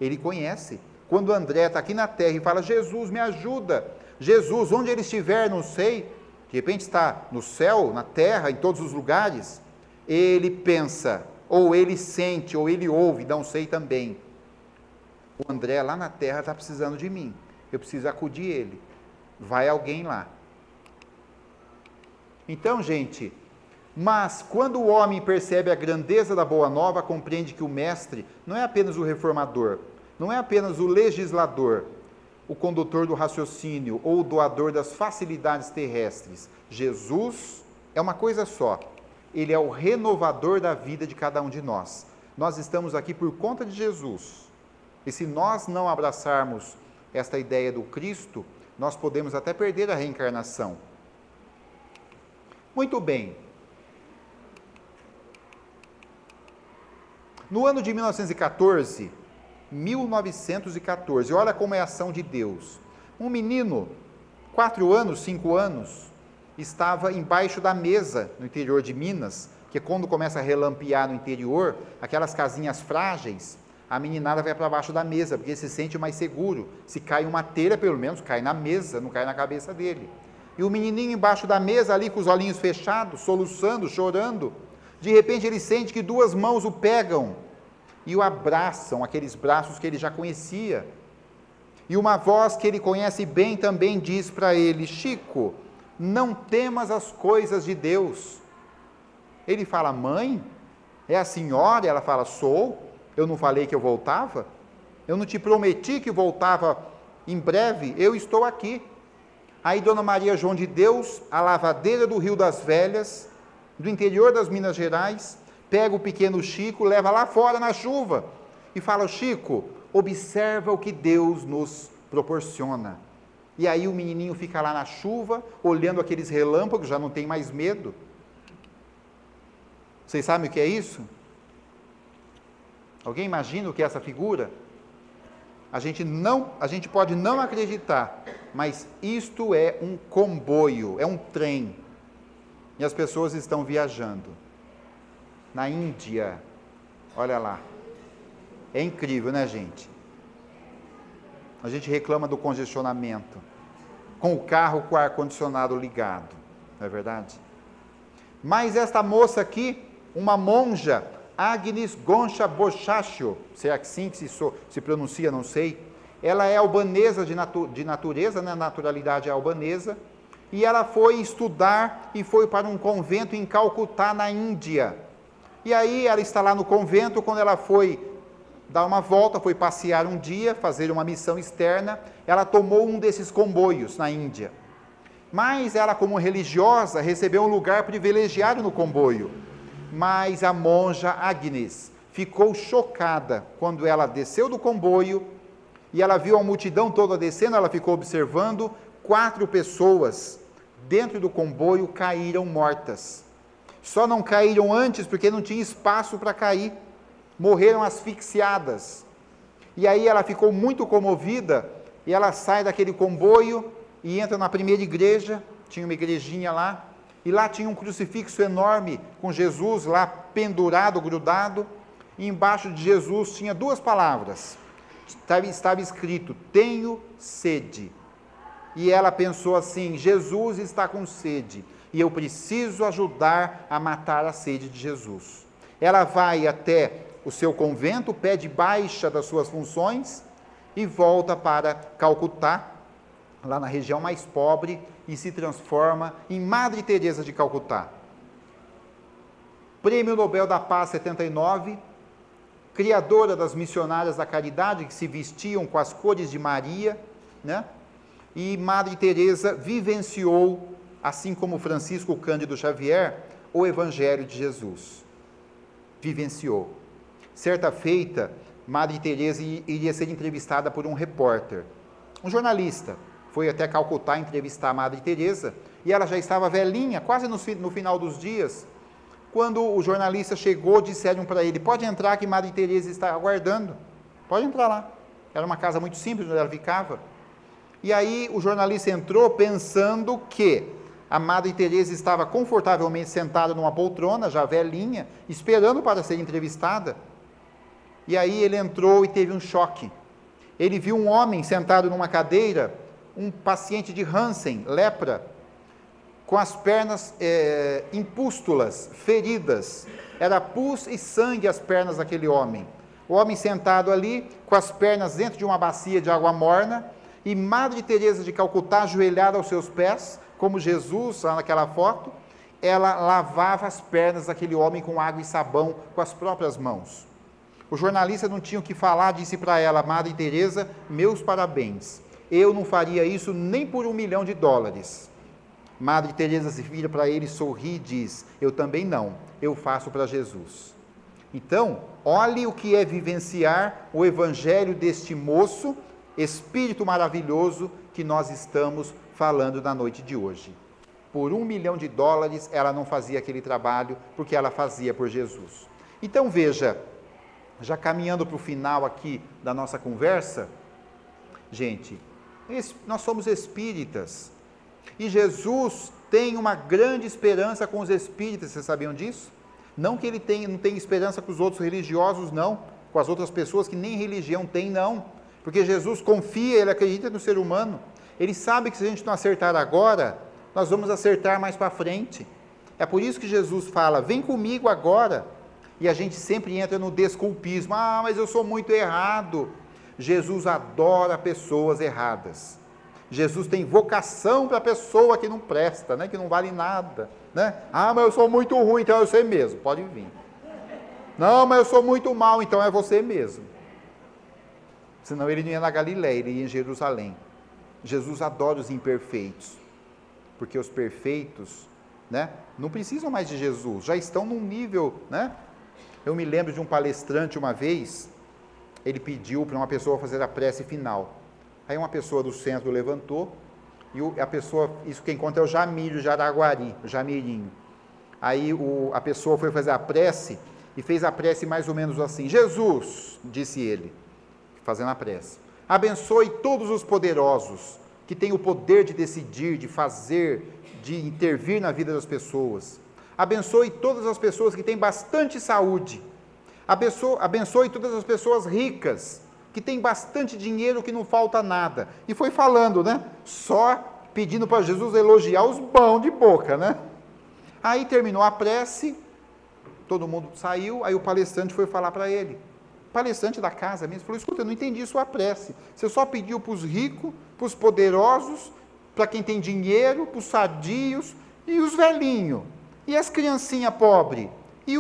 Ele conhece. Quando André está aqui na terra e fala, Jesus, me ajuda. Jesus, onde ele estiver, não sei, de repente está no céu, na terra, em todos os lugares, ele pensa, ou ele sente, ou ele ouve, não sei também. O André lá na terra está precisando de mim, eu preciso acudir ele. Vai alguém lá. Então, gente, mas quando o homem percebe a grandeza da boa nova, compreende que o mestre não é apenas o reformador, não é apenas o legislador, o condutor do raciocínio ou o doador das facilidades terrestres. Jesus é uma coisa só. Ele é o renovador da vida de cada um de nós. Nós estamos aqui por conta de Jesus. E se nós não abraçarmos esta ideia do Cristo, nós podemos até perder a reencarnação. Muito bem. No ano de 1914, olha como é a ação de Deus. Um menino, 4 anos, 5 anos, estava embaixo da mesa no interior de Minas, que quando começa a relampear no interior, aquelas casinhas frágeis, a meninada vai para baixo da mesa, porque se sente mais seguro. Se cai uma telha, pelo menos cai na mesa, não cai na cabeça dele. E o menininho embaixo da mesa, ali com os olhinhos fechados, soluçando, chorando, de repente ele sente que 2 mãos o pegam e o abraçam, aqueles braços que ele já conhecia. E uma voz que ele conhece bem também diz para ele, Chico, não temas as coisas de Deus. Ele fala, mãe, é a senhora? Ela fala, sou. Eu não falei que eu voltava? Eu não te prometi que voltava em breve? Eu estou aqui. Aí Dona Maria João de Deus, a lavadeira do Rio das Velhas, do interior das Minas Gerais, pega o pequeno Chico, leva lá fora na chuva e fala, Chico, observa o que Deus nos proporciona. E aí o menininho fica lá na chuva, olhando aqueles relâmpagos, já não tem mais medo. Vocês sabem o que é isso? Alguém imagina o que é essa figura? A gente pode não acreditar, mas isto é um comboio, é um trem. E as pessoas estão viajando. Na Índia, olha lá. É incrível, né, gente? A gente reclama do congestionamento, com o carro com o ar-condicionado ligado, não é verdade? Mas esta moça aqui, uma monja, Agnes Goncha Bochacho, se é assim que se pronuncia, não sei, ela é albanesa de natureza, né, naturalidade albanesa, e ela foi estudar e foi para um convento em Calcutá, na Índia. E aí ela está lá no convento, quando ela foi dar uma volta, foi passear um dia, fazer uma missão externa, ela tomou um desses comboios na Índia. Mas ela, como religiosa, recebeu um lugar privilegiado no comboio. Mas a monja Agnes ficou chocada quando ela desceu do comboio e ela viu a multidão toda descendo, ela ficou observando, 4 pessoas dentro do comboio caíram mortas. Só não caíram antes porque não tinha espaço para cair. Morreram asfixiadas. E aí ela ficou muito comovida e ela sai daquele comboio e entra na primeira igreja, tinha uma igrejinha lá, e lá tinha um crucifixo enorme com Jesus lá pendurado, grudado, e embaixo de Jesus tinha 2 palavras. Estava escrito, tenho sede. E ela pensou assim, Jesus está com sede, e eu preciso ajudar a matar a sede de Jesus. Ela vai até o seu convento, pede baixa das suas funções e volta para Calcutá, lá na região mais pobre, e se transforma em Madre Teresa de Calcutá. Prêmio Nobel da Paz 79, criadora das missionárias da caridade, que se vestiam com as cores de Maria, né? E Madre Teresa vivenciou, assim como Francisco Cândido Xavier, o Evangelho de Jesus. Vivenciou. Certa feita, Madre Teresa iria ser entrevistada por um repórter, um jornalista. Foi até Calcutá entrevistar a Madre Teresa, e ela já estava velhinha, quase no final dos dias. Quando o jornalista chegou, disseram para ele, pode entrar que Madre Teresa está aguardando, pode entrar lá. Era uma casa muito simples onde ela ficava. E aí o jornalista entrou pensando que a Madre Teresa estava confortavelmente sentada numa poltrona, já velhinha, esperando para ser entrevistada. E aí ele entrou e teve um choque. ele viu um homem sentado numa cadeira, um paciente de Hansen, lepra, com as pernas impústulas, feridas. Era pus e sangue as pernas daquele homem. O homem sentado ali, com as pernas dentro de uma bacia de água morna, e Madre Teresa de Calcutá ajoelhada aos seus pés, como Jesus, lá naquela foto, ela lavava as pernas daquele homem com água e sabão, com as próprias mãos. O jornalista não tinha o que falar, disse para ela, Madre Teresa, meus parabéns. Eu não faria isso nem por $1 milhão. Madre Teresa se vira para ele, sorri e diz, eu também não, eu faço para Jesus. Então, olhe o que é vivenciar o evangelho deste moço, espírito maravilhoso, que nós estamos falando na noite de hoje. Por $1 milhão, ela não fazia aquele trabalho, porque ela fazia por Jesus. Então, veja, já caminhando para o final aqui da nossa conversa, gente, nós somos espíritas, e Jesus tem uma grande esperança com os espíritas, vocês sabiam disso? Não que ele não tenha esperança com os outros religiosos, não, com as outras pessoas que nem religião tem, não, porque Jesus confia, ele acredita no ser humano, ele sabe que se a gente não acertar agora, nós vamos acertar mais para frente. É por isso que Jesus fala, vem comigo agora, e a gente sempre entra no desculpismo, mas eu sou muito errado. Jesus adora pessoas erradas. Jesus tem vocação para a pessoa que não presta, né? Que não vale nada. Né? Mas eu sou muito ruim, então é você mesmo, pode vir. Não, mas eu sou muito mal, então é você mesmo. Senão ele não ia na Galileia, ele ia em Jerusalém. Jesus adora os imperfeitos, porque os perfeitos, né, não precisam mais de Jesus, já estão num nível, né? Eu me lembro de um palestrante uma vez, ele pediu para uma pessoa fazer a prece final. Aí uma pessoa do centro levantou, e a pessoa, isso quem conta é o Jamílio de Araguari, o Jamirinho. Aí a pessoa foi fazer a prece, e fez a prece mais ou menos assim, Jesus, disse ele, fazendo a prece, abençoe todos os poderosos, que têm o poder de decidir, de fazer, de intervir na vida das pessoas. Abençoe todas as pessoas que têm bastante saúde. Abençoe todas as pessoas ricas, que têm bastante dinheiro, que não falta nada. E foi falando, né? Só pedindo para Jesus elogiar os bons de boca, né? Aí terminou a prece, todo mundo saiu, aí o palestrante foi falar para ele. Palestrante da casa mesmo, falou, escuta, eu não entendi sua prece. Você só pediu para os ricos, para os poderosos, para quem tem dinheiro, para os sadios, e os velhinhos, e as criancinhas pobres, e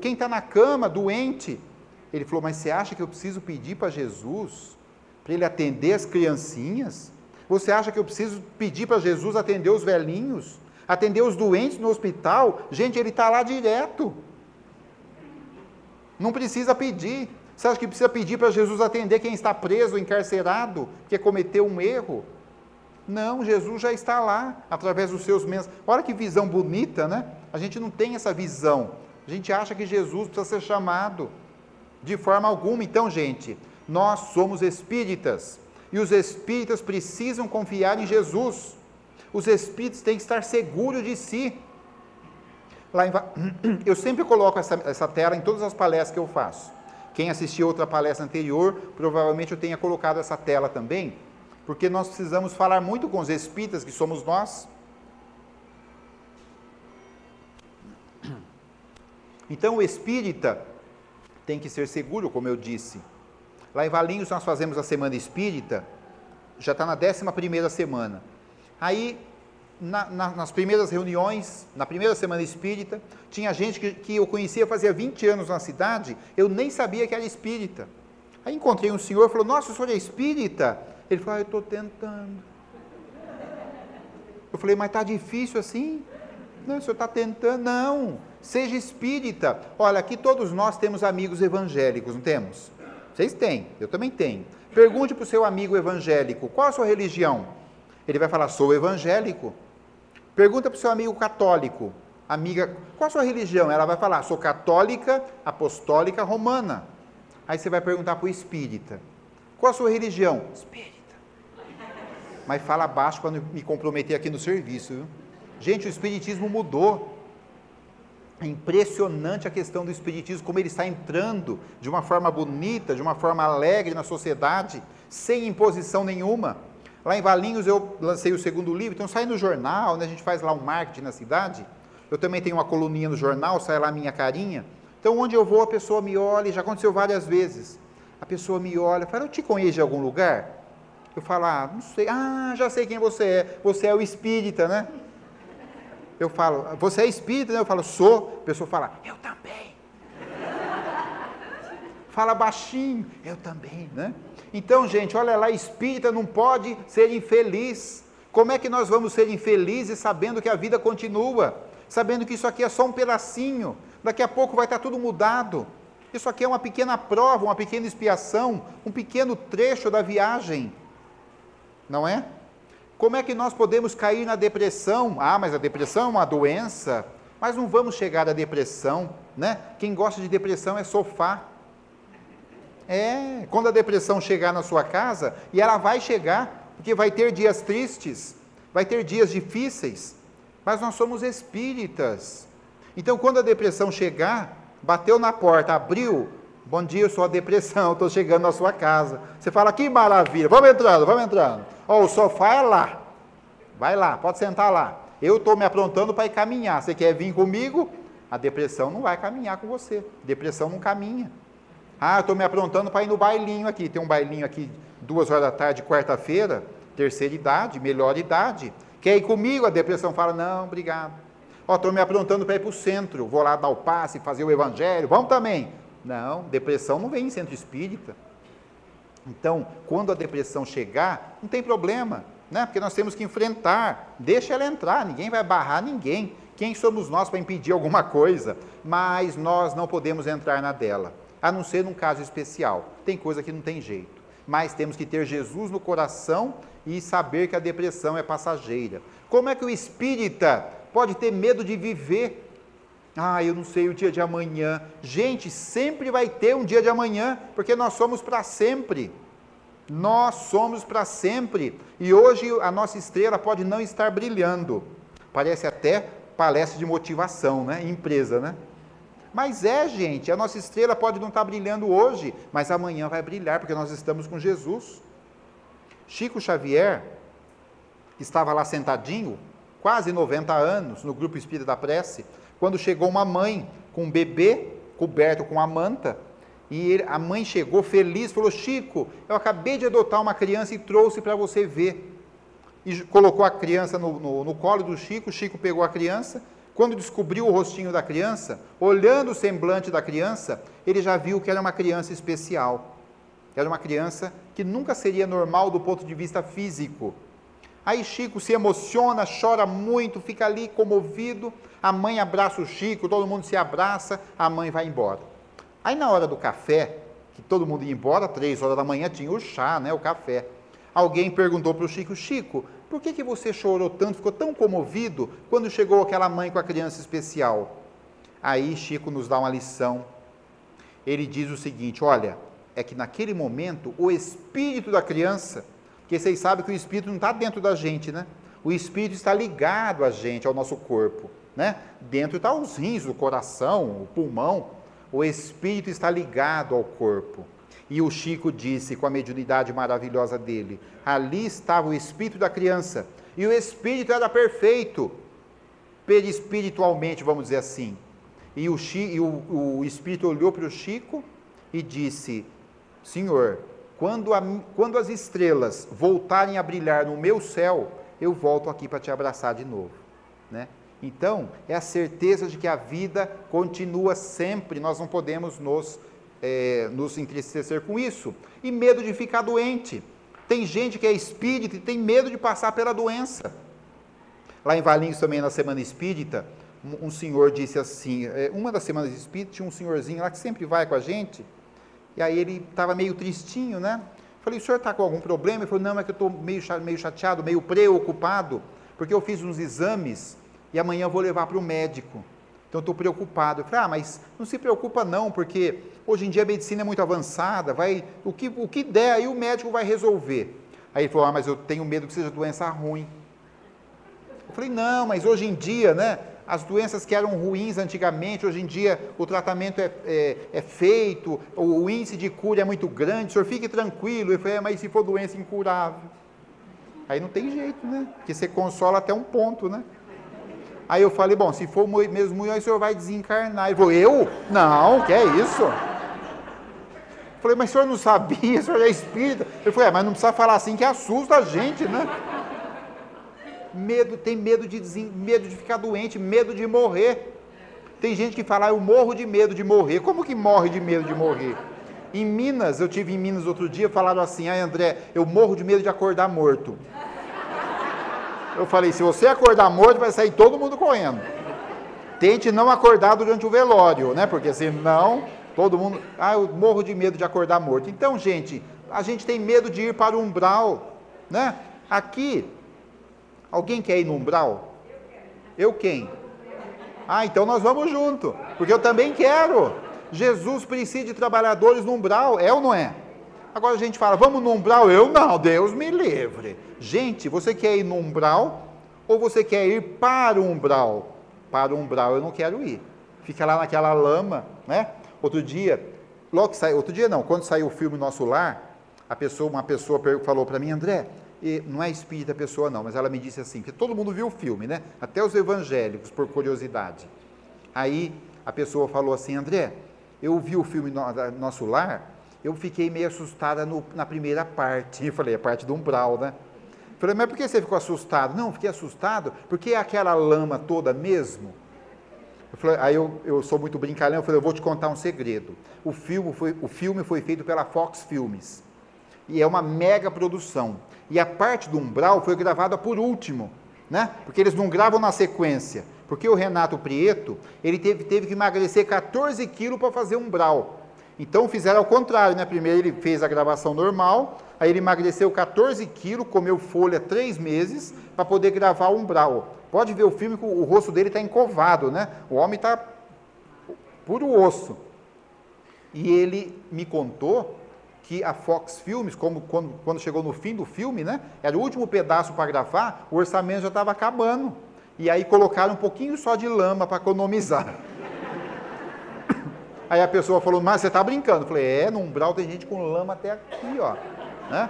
quem está na cama, doente. Ele falou, mas você acha que eu preciso pedir para Jesus, para ele atender as criancinhas? Você acha que eu preciso pedir para Jesus atender os velhinhos? Atender os doentes no hospital? Gente, ele está lá direto. Não precisa pedir. Você acha que precisa pedir para Jesus atender quem está preso, encarcerado, que cometeu um erro? Não, Jesus já está lá, através dos seus mensagens. Olha que visão bonita, né? A gente não tem essa visão. A gente acha que Jesus precisa ser chamado. De forma alguma. Então, gente, nós somos espíritas. E os espíritas precisam confiar em Jesus. Os espíritos têm que estar seguros de si. Eu sempre coloco essa tela em todas as palestras que eu faço. Quem assistiu outra palestra anterior, provavelmente eu tenha colocado essa tela também, porque nós precisamos falar muito com os espíritas, que somos nós. Então, o espírita tem que ser seguro, como eu disse. Lá em Valinhos nós fazemos a Semana Espírita, já está na 11ª semana. Aí, nas primeiras reuniões, na primeira Semana Espírita, tinha gente que eu conhecia fazia 20 anos na cidade, eu nem sabia que era espírita. Aí encontrei um senhor e falou, nossa, o senhor é espírita? Ele falou, eu estou tentando. Eu falei, mas está difícil assim? Não, o senhor está tentando. Não, seja espírita. Olha, aqui todos nós temos amigos evangélicos, não temos? Vocês têm, eu também tenho. Pergunte para o seu amigo evangélico, qual a sua religião? Ele vai falar, sou evangélico. Pergunta para o seu amigo católico, amiga, qual a sua religião? Ela vai falar, sou católica, apostólica, romana. Aí você vai perguntar para o espírita, qual a sua religião? Espírita. Mas fala baixo para não me comprometer aqui no serviço, viu? Gente, o espiritismo mudou. É impressionante a questão do espiritismo, como ele está entrando de uma forma bonita, de uma forma alegre na sociedade, sem imposição nenhuma. Lá em Valinhos eu lancei o segundo livro, então sai no jornal, né, a gente faz lá um marketing na cidade. Eu também tenho uma coluninha no jornal, sai lá a minha carinha. Então onde eu vou a pessoa me olha, já aconteceu várias vezes. A pessoa me olha, fala, eu te conheço de algum lugar? Eu falo, não sei, já sei quem você é o espírita, né? Eu falo, você é espírita, né? Eu falo, sou. A pessoa fala, eu também. Fala baixinho, eu também, né? Então, gente, olha lá, espírita não pode ser infeliz. Como é que nós vamos ser infelizes sabendo que a vida continua? Sabendo que isso aqui é só um pedacinho, daqui a pouco vai estar tudo mudado. Isso aqui é uma pequena prova, uma pequena expiação, um pequeno trecho da viagem. Não é? Como é que nós podemos cair na depressão? Mas a depressão é uma doença. Mas não vamos chegar à depressão, né? Quem gosta de depressão é sofá. Quando a depressão chegar na sua casa, e ela vai chegar, porque vai ter dias tristes, vai ter dias difíceis, mas nós somos espíritas. Então, quando a depressão chegar, bateu na porta, abriu, bom dia, eu sou a depressão, estou chegando na sua casa. Você fala, que maravilha, vamos entrando. O sofá é lá, vai lá, pode sentar lá. Eu estou me aprontando para ir caminhar, você quer vir comigo? A depressão não vai caminhar com você, depressão não caminha. Eu estou me aprontando para ir no bailinho aqui, tem um bailinho aqui, 2h da tarde, quarta-feira, terceira idade, melhor idade. Quer ir comigo? A depressão fala, não, obrigado. Estou me aprontando para ir para o centro, vou lá dar o passe, fazer o evangelho, vamos também. Não, depressão não vem em centro espírita. Então, quando a depressão chegar, não tem problema, né? Porque nós temos que enfrentar, deixa ela entrar, ninguém vai barrar ninguém. Quem somos nós para impedir alguma coisa? Mas nós não podemos entrar na dela, a não ser num caso especial. Tem coisa que não tem jeito, mas temos que ter Jesus no coração e saber que a depressão é passageira. Como é que o espírita pode ter medo de viver? Eu não sei o dia de amanhã. Gente, sempre vai ter um dia de amanhã, porque nós somos para sempre. Nós somos para sempre. E hoje a nossa estrela pode não estar brilhando. Parece até palestra de motivação, né? Empresa, né? Mas gente, a nossa estrela pode não estar brilhando hoje, mas amanhã vai brilhar, porque nós estamos com Jesus. Chico Xavier estava lá sentadinho, quase 90 anos, no grupo Espírita da Prece, quando chegou uma mãe com um bebê coberto com a manta, e a mãe chegou feliz, falou, Chico, eu acabei de adotar uma criança e trouxe para você ver. E colocou a criança no colo do Chico, o Chico pegou a criança, quando descobriu o rostinho da criança, olhando o semblante da criança, ele já viu que era uma criança especial. Era uma criança que nunca seria normal do ponto de vista físico. Aí Chico se emociona, chora muito, fica ali comovido, a mãe abraça o Chico, todo mundo se abraça, a mãe vai embora. Aí na hora do café, que todo mundo ia embora, 3h da manhã, tinha o chá, né, o café. Alguém perguntou para o Chico, Chico, por que você chorou tanto, ficou tão comovido, quando chegou aquela mãe com a criança especial? Aí Chico nos dá uma lição. Ele diz o seguinte, olha, é que naquele momento, o espírito da criança, porque vocês sabem que o espírito não está dentro da gente, né? O espírito está ligado a gente, ao nosso corpo, né? Dentro está os rins, o coração, o pulmão. O espírito está ligado ao corpo. E o Chico disse, com a mediunidade maravilhosa dele, ali estava o espírito da criança, e o espírito era perfeito, perispiritualmente, vamos dizer assim. E o espírito olhou para o Chico e disse, Senhor, quando as estrelas voltarem a brilhar no meu céu, eu volto aqui para te abraçar de novo, né? Então, é a certeza de que a vida continua sempre, nós não podemos nos entristecer com isso. E medo de ficar doente. Tem gente que é espírita e tem medo de passar pela doença. Lá em Valinhos também, na Semana Espírita, um senhor disse assim, uma das Semanas Espíritas, tinha um senhorzinho lá que sempre vai com a gente, e aí ele estava meio tristinho, né? Falei, o senhor está com algum problema? Ele falou, não, é que eu estou meio chateado, meio preocupado, porque eu fiz uns exames e amanhã eu vou levar para o médico. Então, eu estou preocupado. Eu falei, mas não se preocupa não, porque hoje em dia a medicina é muito avançada, o que der aí o médico vai resolver. Aí ele falou, mas eu tenho medo que seja doença ruim. Eu falei, não, mas hoje em dia, né, as doenças que eram ruins antigamente, hoje em dia o tratamento é feito, o índice de cura é muito grande, o senhor fique tranquilo. Eu falei, mas se for doença incurável? Aí não tem jeito, né? Porque você consola até um ponto, né? Aí eu falei, bom, se for mesmo, aí o senhor vai desencarnar. Ele falou, eu? Não, que é isso? Eu falei, mas o senhor não sabia, o senhor é espírita. Ele falou, mas não precisa falar assim que assusta a gente, né? Tem medo de ficar doente, medo de morrer. Tem gente que fala, eu morro de medo de morrer. Como que morre de medo de morrer? Em Minas, eu tive em Minas outro dia, falaram assim, André, eu morro de medo de acordar morto. Eu falei, se você acordar morto, vai sair todo mundo correndo. Tente não acordar durante o velório, né? Porque senão, todo mundo... eu morro de medo de acordar morto. Então, gente, a gente tem medo de ir para o umbral, né? Aqui, alguém quer ir no umbral? Eu quem? Então nós vamos junto, porque eu também quero. Jesus precisa de trabalhadores no umbral, é ou não é? Agora a gente fala, vamos no umbral? Eu não, Deus me livre. Gente, você quer ir no umbral ou você quer ir para o umbral? Para o umbral eu não quero ir. Fica lá naquela lama, né? Outro dia, quando saiu o filme Nosso Lar, uma pessoa falou para mim, André, não é espírita a pessoa não, mas ela me disse assim, porque todo mundo viu o filme, né? Até os evangélicos, por curiosidade. Aí a pessoa falou assim, André, eu vi o filme Nosso Lar, eu fiquei meio assustada na primeira parte. Eu falei, a parte do umbral, né? Eu falei, mas por que você ficou assustado? Não, fiquei assustado porque é aquela lama toda mesmo. Eu falei, aí eu sou muito brincalhão, eu falei, eu vou te contar um segredo. O filme foi feito pela Fox Filmes. E é uma mega produção. E a parte do umbral foi gravada por último, né? Porque eles não gravam na sequência. Porque o Renato Prieto, ele teve que emagrecer 14 quilos para fazer umbral. Então fizeram ao contrário, né? Primeiro ele fez a gravação normal, aí ele emagreceu 14 quilos, comeu folha 3 meses para poder gravar o umbral. Pode ver o filme que o rosto dele está encovado, né? O homem está puro osso. E ele me contou que a Fox Filmes, quando chegou no fim do filme, né? Era o último pedaço para gravar, o orçamento já estava acabando. E aí colocaram um pouquinho só de lama para economizar. Aí a pessoa falou, mas você está brincando? Eu falei, no umbral tem gente com lama até aqui, ó. Né?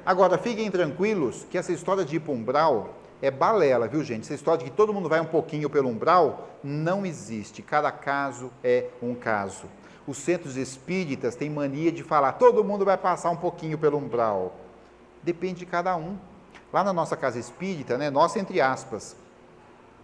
Agora, fiquem tranquilos que essa história de ir para o umbral é balela, viu, gente? Essa história de que todo mundo vai um pouquinho pelo umbral, não existe. Cada caso é um caso. Os centros espíritas têm mania de falar, todo mundo vai passar um pouquinho pelo umbral. Depende de cada um. Lá na nossa casa espírita, né, nossa entre aspas,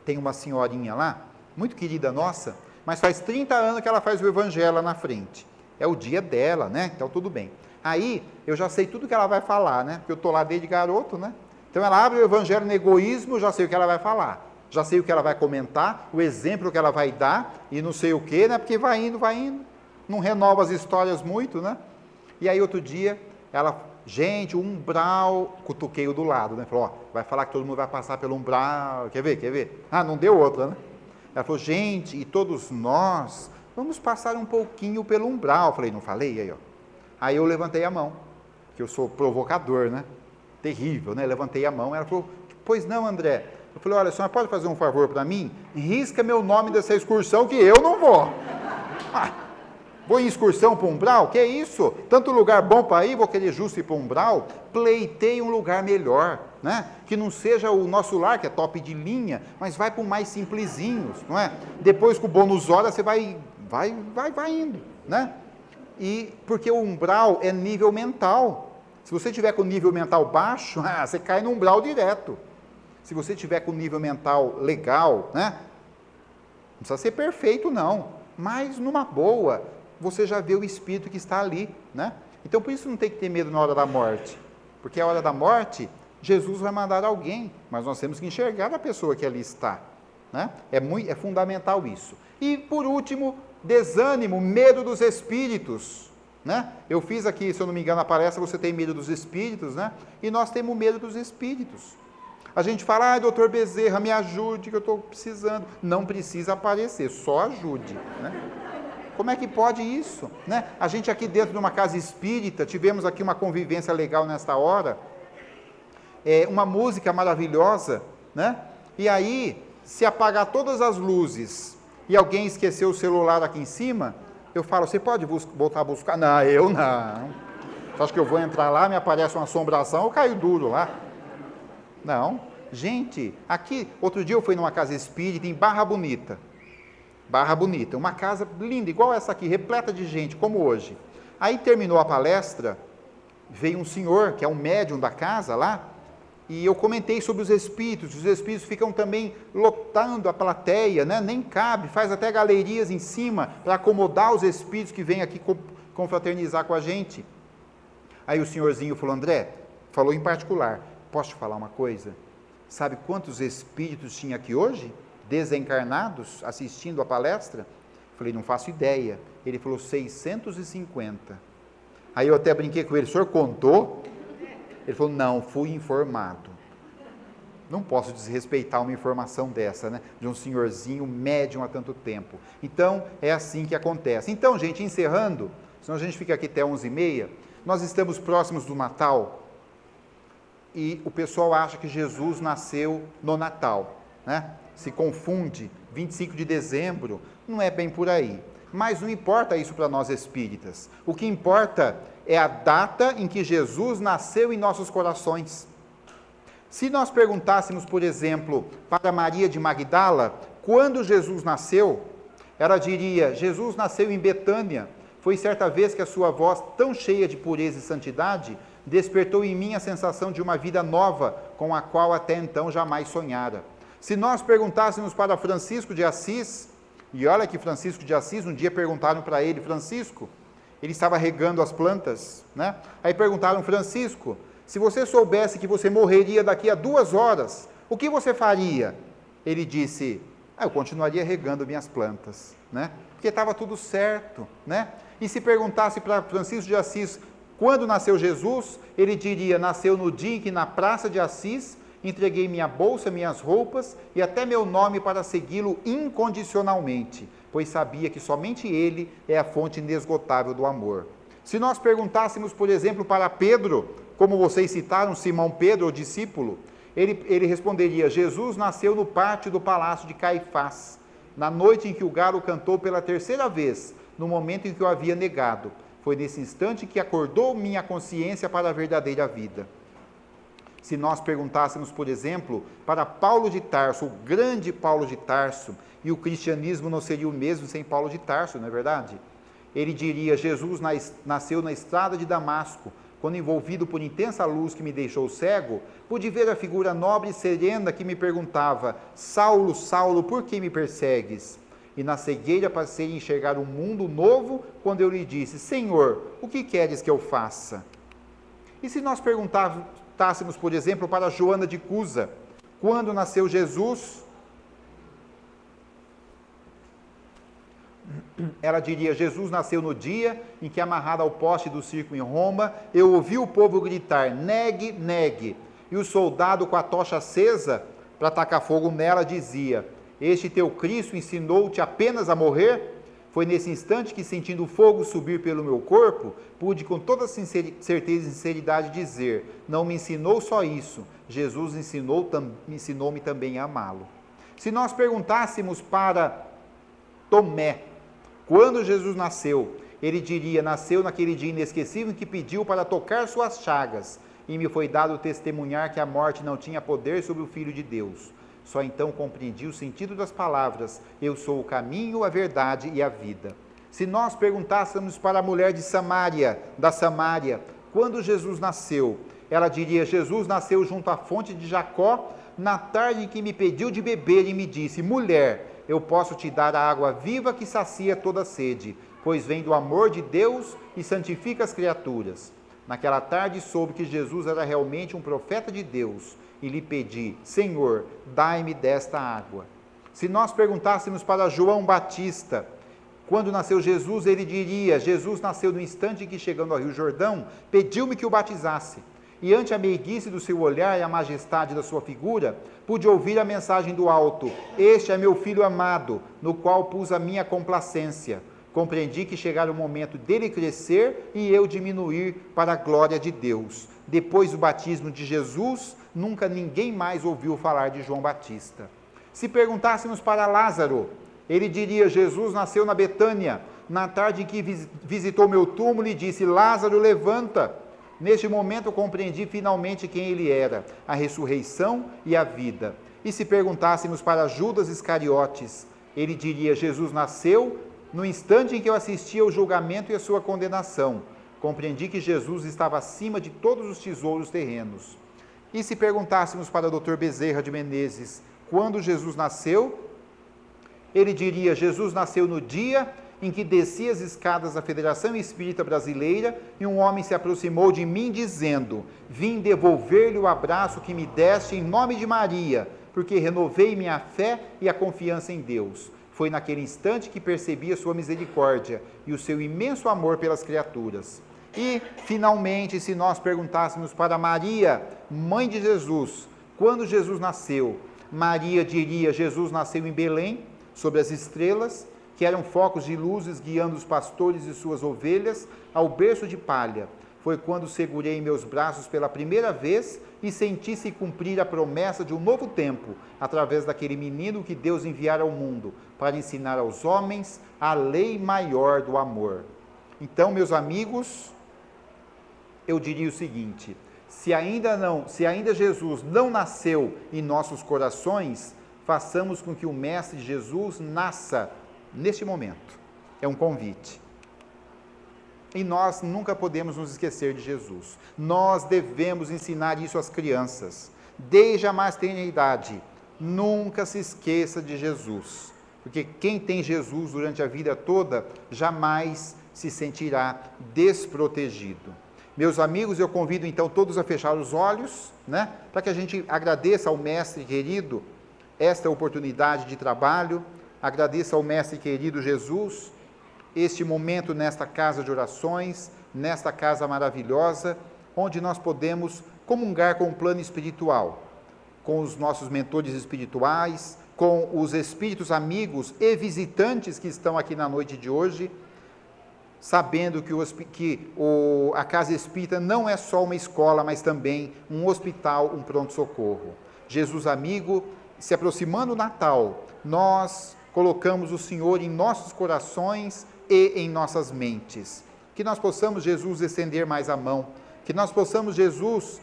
tem uma senhorinha lá, muito querida nossa, mas faz 30 anos que ela faz o evangelho lá na frente. É o dia dela, né? Então tudo bem. Aí eu já sei tudo que ela vai falar, né? Porque eu estou lá desde garoto, né? Então ela abre o evangelho no egoísmo, eu já sei o que ela vai falar. Já sei o que ela vai comentar, o exemplo que ela vai dar, e não sei o que, né? Porque vai indo. Não renova as histórias muito, né? E aí outro dia, ela, gente, o umbral, cutuquei o do lado, né? Falou, vai falar que todo mundo vai passar pelo umbral, quer ver? Não deu outra, né? Ela falou, gente, e todos nós vamos passar um pouquinho pelo umbral. Eu falei, não falei? Aí, ó. Aí eu levantei a mão, que eu sou provocador, né? Terrível, né? Levantei a mão, ela falou, pois não, André. Eu falei, olha, a senhora pode fazer um favor para mim? Risca meu nome dessa excursão que eu não vou. Vou em excursão para o umbral? Que é isso? Tanto lugar bom para ir, vou querer justo ir para o umbral? Pleitei um lugar melhor, né? Que não seja o Nosso Lar, que é top de linha, mas vai para o mais simplesinhos, não é? Depois com o bônus hora você vai indo, né? E porque o umbral é nível mental. Se você tiver com nível mental baixo, você cai no umbral direto. Se você tiver com nível mental legal, né? Não precisa ser perfeito não, mas numa boa, você já vê o espírito que está ali, né? Então, por isso não tem que ter medo na hora da morte, porque a hora da morte, Jesus vai mandar alguém, mas nós temos que enxergar a pessoa que ali está, né? É fundamental isso. E, por último, desânimo, medo dos espíritos, né? Eu fiz aqui, se eu não me engano, a palestra, você tem medo dos espíritos, né? E nós temos medo dos espíritos. A gente fala, doutor Bezerra, me ajude, que eu estou precisando. Não precisa aparecer, só ajude, né? Como é que pode isso? Né? A gente aqui dentro de uma casa espírita, tivemos aqui uma convivência legal nesta hora, uma música maravilhosa, né? E aí se apagar todas as luzes e alguém esqueceu o celular aqui em cima, eu falo, você pode voltar a buscar? Não, eu não. Você acha que eu vou entrar lá, me aparece uma assombração, eu caio duro lá? Não. Gente, aqui, outro dia eu fui numa casa espírita em Barra Bonita. Barra Bonita, uma casa linda, igual essa aqui, repleta de gente, como hoje. Aí terminou a palestra, veio um senhor, que é um médium da casa lá, e eu comentei sobre os espíritos ficam também lotando a plateia, né? Nem cabe, faz até galerias em cima, para acomodar os espíritos que vêm aqui confraternizar com a gente. Aí o senhorzinho falou, André, falou em particular, posso te falar uma coisa? Sabe quantos espíritos tinha aqui hoje? Desencarnados, assistindo a palestra? Falei, não faço ideia. Ele falou, 650. Aí eu até brinquei com ele, o senhor contou? Ele falou, não, fui informado. Não posso desrespeitar uma informação dessa, né? De um senhorzinho médium há tanto tempo. Então, é assim que acontece. Então, gente, encerrando, senão a gente fica aqui até 11h30, nós estamos próximos do Natal, e o pessoal acha que Jesus nasceu no Natal, né? Se confunde, 25 de dezembro, não é bem por aí. Mas não importa isso para nós espíritas. O que importa é a data em que Jesus nasceu em nossos corações. Se nós perguntássemos, por exemplo, para Maria de Magdala, quando Jesus nasceu, ela diria, Jesus nasceu em Betânia. Foi certa vez que a sua voz, tão cheia de pureza e santidade, despertou em mim a sensação de uma vida nova, com a qual até então jamais sonhara. Se nós perguntássemos para Francisco de Assis, e olha que Francisco de Assis, um dia perguntaram para ele, Francisco, ele estava regando as plantas, né? Aí perguntaram, Francisco, se você soubesse que você morreria daqui a 2 horas, o que você faria? Ele disse, eu continuaria regando minhas plantas, né? Porque estava tudo certo, né? E se perguntasse para Francisco de Assis, quando nasceu Jesus, ele diria, nasceu no dia em que na praça de Assis, entreguei minha bolsa, minhas roupas e até meu nome para segui-lo incondicionalmente, pois sabia que somente ele é a fonte inesgotável do amor. Se nós perguntássemos, por exemplo, para Pedro, como vocês citaram, Simão Pedro, o discípulo, ele responderia, Jesus nasceu no pátio do palácio de Caifás, na noite em que o galo cantou pela 3ª vez, no momento em que eu havia negado. Foi nesse instante que acordou minha consciência para a verdadeira vida. Se nós perguntássemos, por exemplo, para Paulo de Tarso, o grande Paulo de Tarso, e o cristianismo não seria o mesmo sem Paulo de Tarso, não é verdade? Ele diria, Jesus nasceu na estrada de Damasco, quando envolvido por intensa luz que me deixou cego, pude ver a figura nobre e serena que me perguntava, Saulo, Saulo, por que me persegues? E na cegueira passei a enxergar um mundo novo, quando eu lhe disse, Senhor, o que queres que eu faça? E se nós perguntássemos, por exemplo, para Joana de Cusa, quando nasceu Jesus, ela diria, Jesus nasceu no dia em que, amarrado ao poste do circo em Roma, eu ouvi o povo gritar, negue, negue, e o soldado com a tocha acesa, para tacar fogo nela, dizia, este teu Cristo ensinou-te apenas a morrer? Foi nesse instante que, sentindo o fogo subir pelo meu corpo, pude com toda certeza e sinceridade dizer, não me ensinou só isso, Jesus ensinou-me também a amá-lo. Se nós perguntássemos para Tomé, quando Jesus nasceu, ele diria, nasceu naquele dia inesquecível em que pediu para tocar suas chagas, e me foi dado testemunhar que a morte não tinha poder sobre o Filho de Deus. Só então compreendi o sentido das palavras, eu sou o caminho, a verdade e a vida. Se nós perguntássemos para a mulher de Samaria, da Samária, quando Jesus nasceu, ela diria, Jesus nasceu junto à fonte de Jacó, na tarde em que me pediu de beber e me disse, mulher, eu posso te dar a água viva que sacia toda sede, pois vem do amor de Deus e santifica as criaturas. Naquela tarde soube que Jesus era realmente um profeta de Deus, e lhe pedi, Senhor, dai-me desta água. Se nós perguntássemos para João Batista, quando nasceu Jesus, ele diria, Jesus nasceu no instante em que, chegando ao Rio Jordão, pediu-me que o batizasse. E ante a meiguice do seu olhar e a majestade da sua figura, pude ouvir a mensagem do alto, este é meu filho amado, no qual pus a minha complacência. Compreendi que chegara o momento dele crescer e eu diminuir para a glória de Deus. Depois do batismo de Jesus, nunca ninguém mais ouviu falar de João Batista. Se perguntássemos para Lázaro, ele diria: Jesus nasceu na Betânia, na tarde em que visitou meu túmulo e disse: Lázaro, levanta. Neste momento eu compreendi finalmente quem ele era, a ressurreição e a vida. E se perguntássemos para Judas Iscariotes, ele diria: Jesus nasceu no instante em que eu assisti ao julgamento e à sua condenação. Compreendi que Jesus estava acima de todos os tesouros terrenos. E se perguntássemos para o Dr. Bezerra de Menezes, quando Jesus nasceu, ele diria: Jesus nasceu no dia em que desci as escadas da Federação Espírita Brasileira e um homem se aproximou de mim dizendo: vim devolver-lhe o abraço que me deste em nome de Maria, porque renovei minha fé e a confiança em Deus. Foi naquele instante que percebi a sua misericórdia e o seu imenso amor pelas criaturas. E, finalmente, se nós perguntássemos para Maria, mãe de Jesus, quando Jesus nasceu, Maria diria: Jesus nasceu em Belém, sob as estrelas, que eram focos de luzes guiando os pastores e suas ovelhas ao berço de palha. Foi quando segurei em meus braços pela primeira vez e senti se cumprir a promessa de um novo tempo, através daquele menino que Deus enviara ao mundo, para ensinar aos homens a lei maior do amor. Então, meus amigos, eu diria o seguinte: se ainda Jesus não nasceu em nossos corações, façamos com que o Mestre Jesus nasça neste momento. É um convite. E nós nunca podemos nos esquecer de Jesus. Nós devemos ensinar isso às crianças. Desde a mais tenra idade, nunca se esqueça de Jesus. Porque quem tem Jesus durante a vida toda, jamais se sentirá desprotegido. Meus amigos, eu convido então todos a fechar os olhos, para que a gente agradeça ao Mestre querido esta oportunidade de trabalho, agradeça ao Mestre querido Jesus, este momento nesta casa de orações, nesta casa maravilhosa, onde nós podemos comungar com o plano espiritual, com os nossos mentores espirituais, com os espíritos amigos e visitantes que estão aqui na noite de hoje, sabendo que a Casa Espírita não é só uma escola, mas também um hospital, um pronto-socorro. Jesus amigo, se aproximando o Natal, nós colocamos o Senhor em nossos corações e em nossas mentes. Que nós possamos, Jesus, estender mais a mão, que nós possamos, Jesus,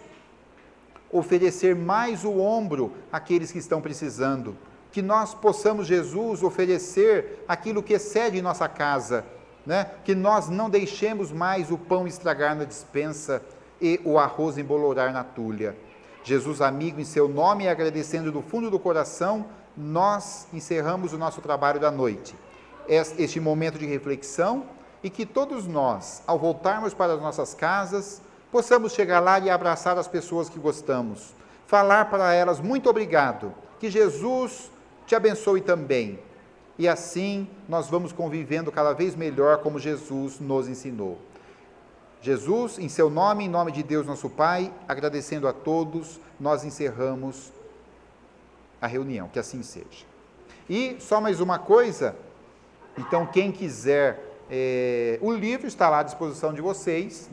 oferecer mais o ombro àqueles que estão precisando, que nós possamos, Jesus, oferecer aquilo que excede em nossa casa, que nós não deixemos mais o pão estragar na despensa e o arroz embolorar na tulha. Jesus amigo, em seu nome, agradecendo do fundo do coração, nós encerramos o nosso trabalho da noite, este momento de reflexão, e que todos nós, ao voltarmos para as nossas casas, possamos chegar lá e abraçar as pessoas que gostamos, falar para elas muito obrigado, que Jesus te abençoe também, e assim nós vamos convivendo cada vez melhor como Jesus nos ensinou. Jesus, em seu nome, em nome de Deus nosso Pai, agradecendo a todos, nós encerramos a reunião, que assim seja. E só mais uma coisa, então quem quiser, o livro está lá à disposição de vocês,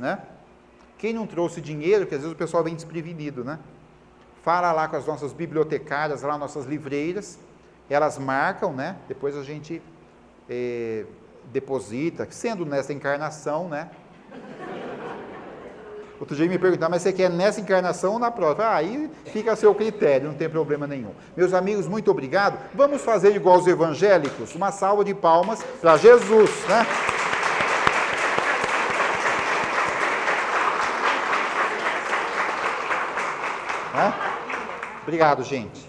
Quem não trouxe dinheiro, porque às vezes o pessoal vem desprevenido, Fala lá com as nossas bibliotecárias, lá nossas livreiras, elas marcam, Depois a gente deposita, sendo nessa encarnação, Outro dia me perguntaram, mas você quer nessa encarnação ou na próxima? Aí fica a seu critério, não tem problema nenhum. Meus amigos, muito obrigado. Vamos fazer igual os evangélicos? Uma salva de palmas para Jesus, Obrigado, gente.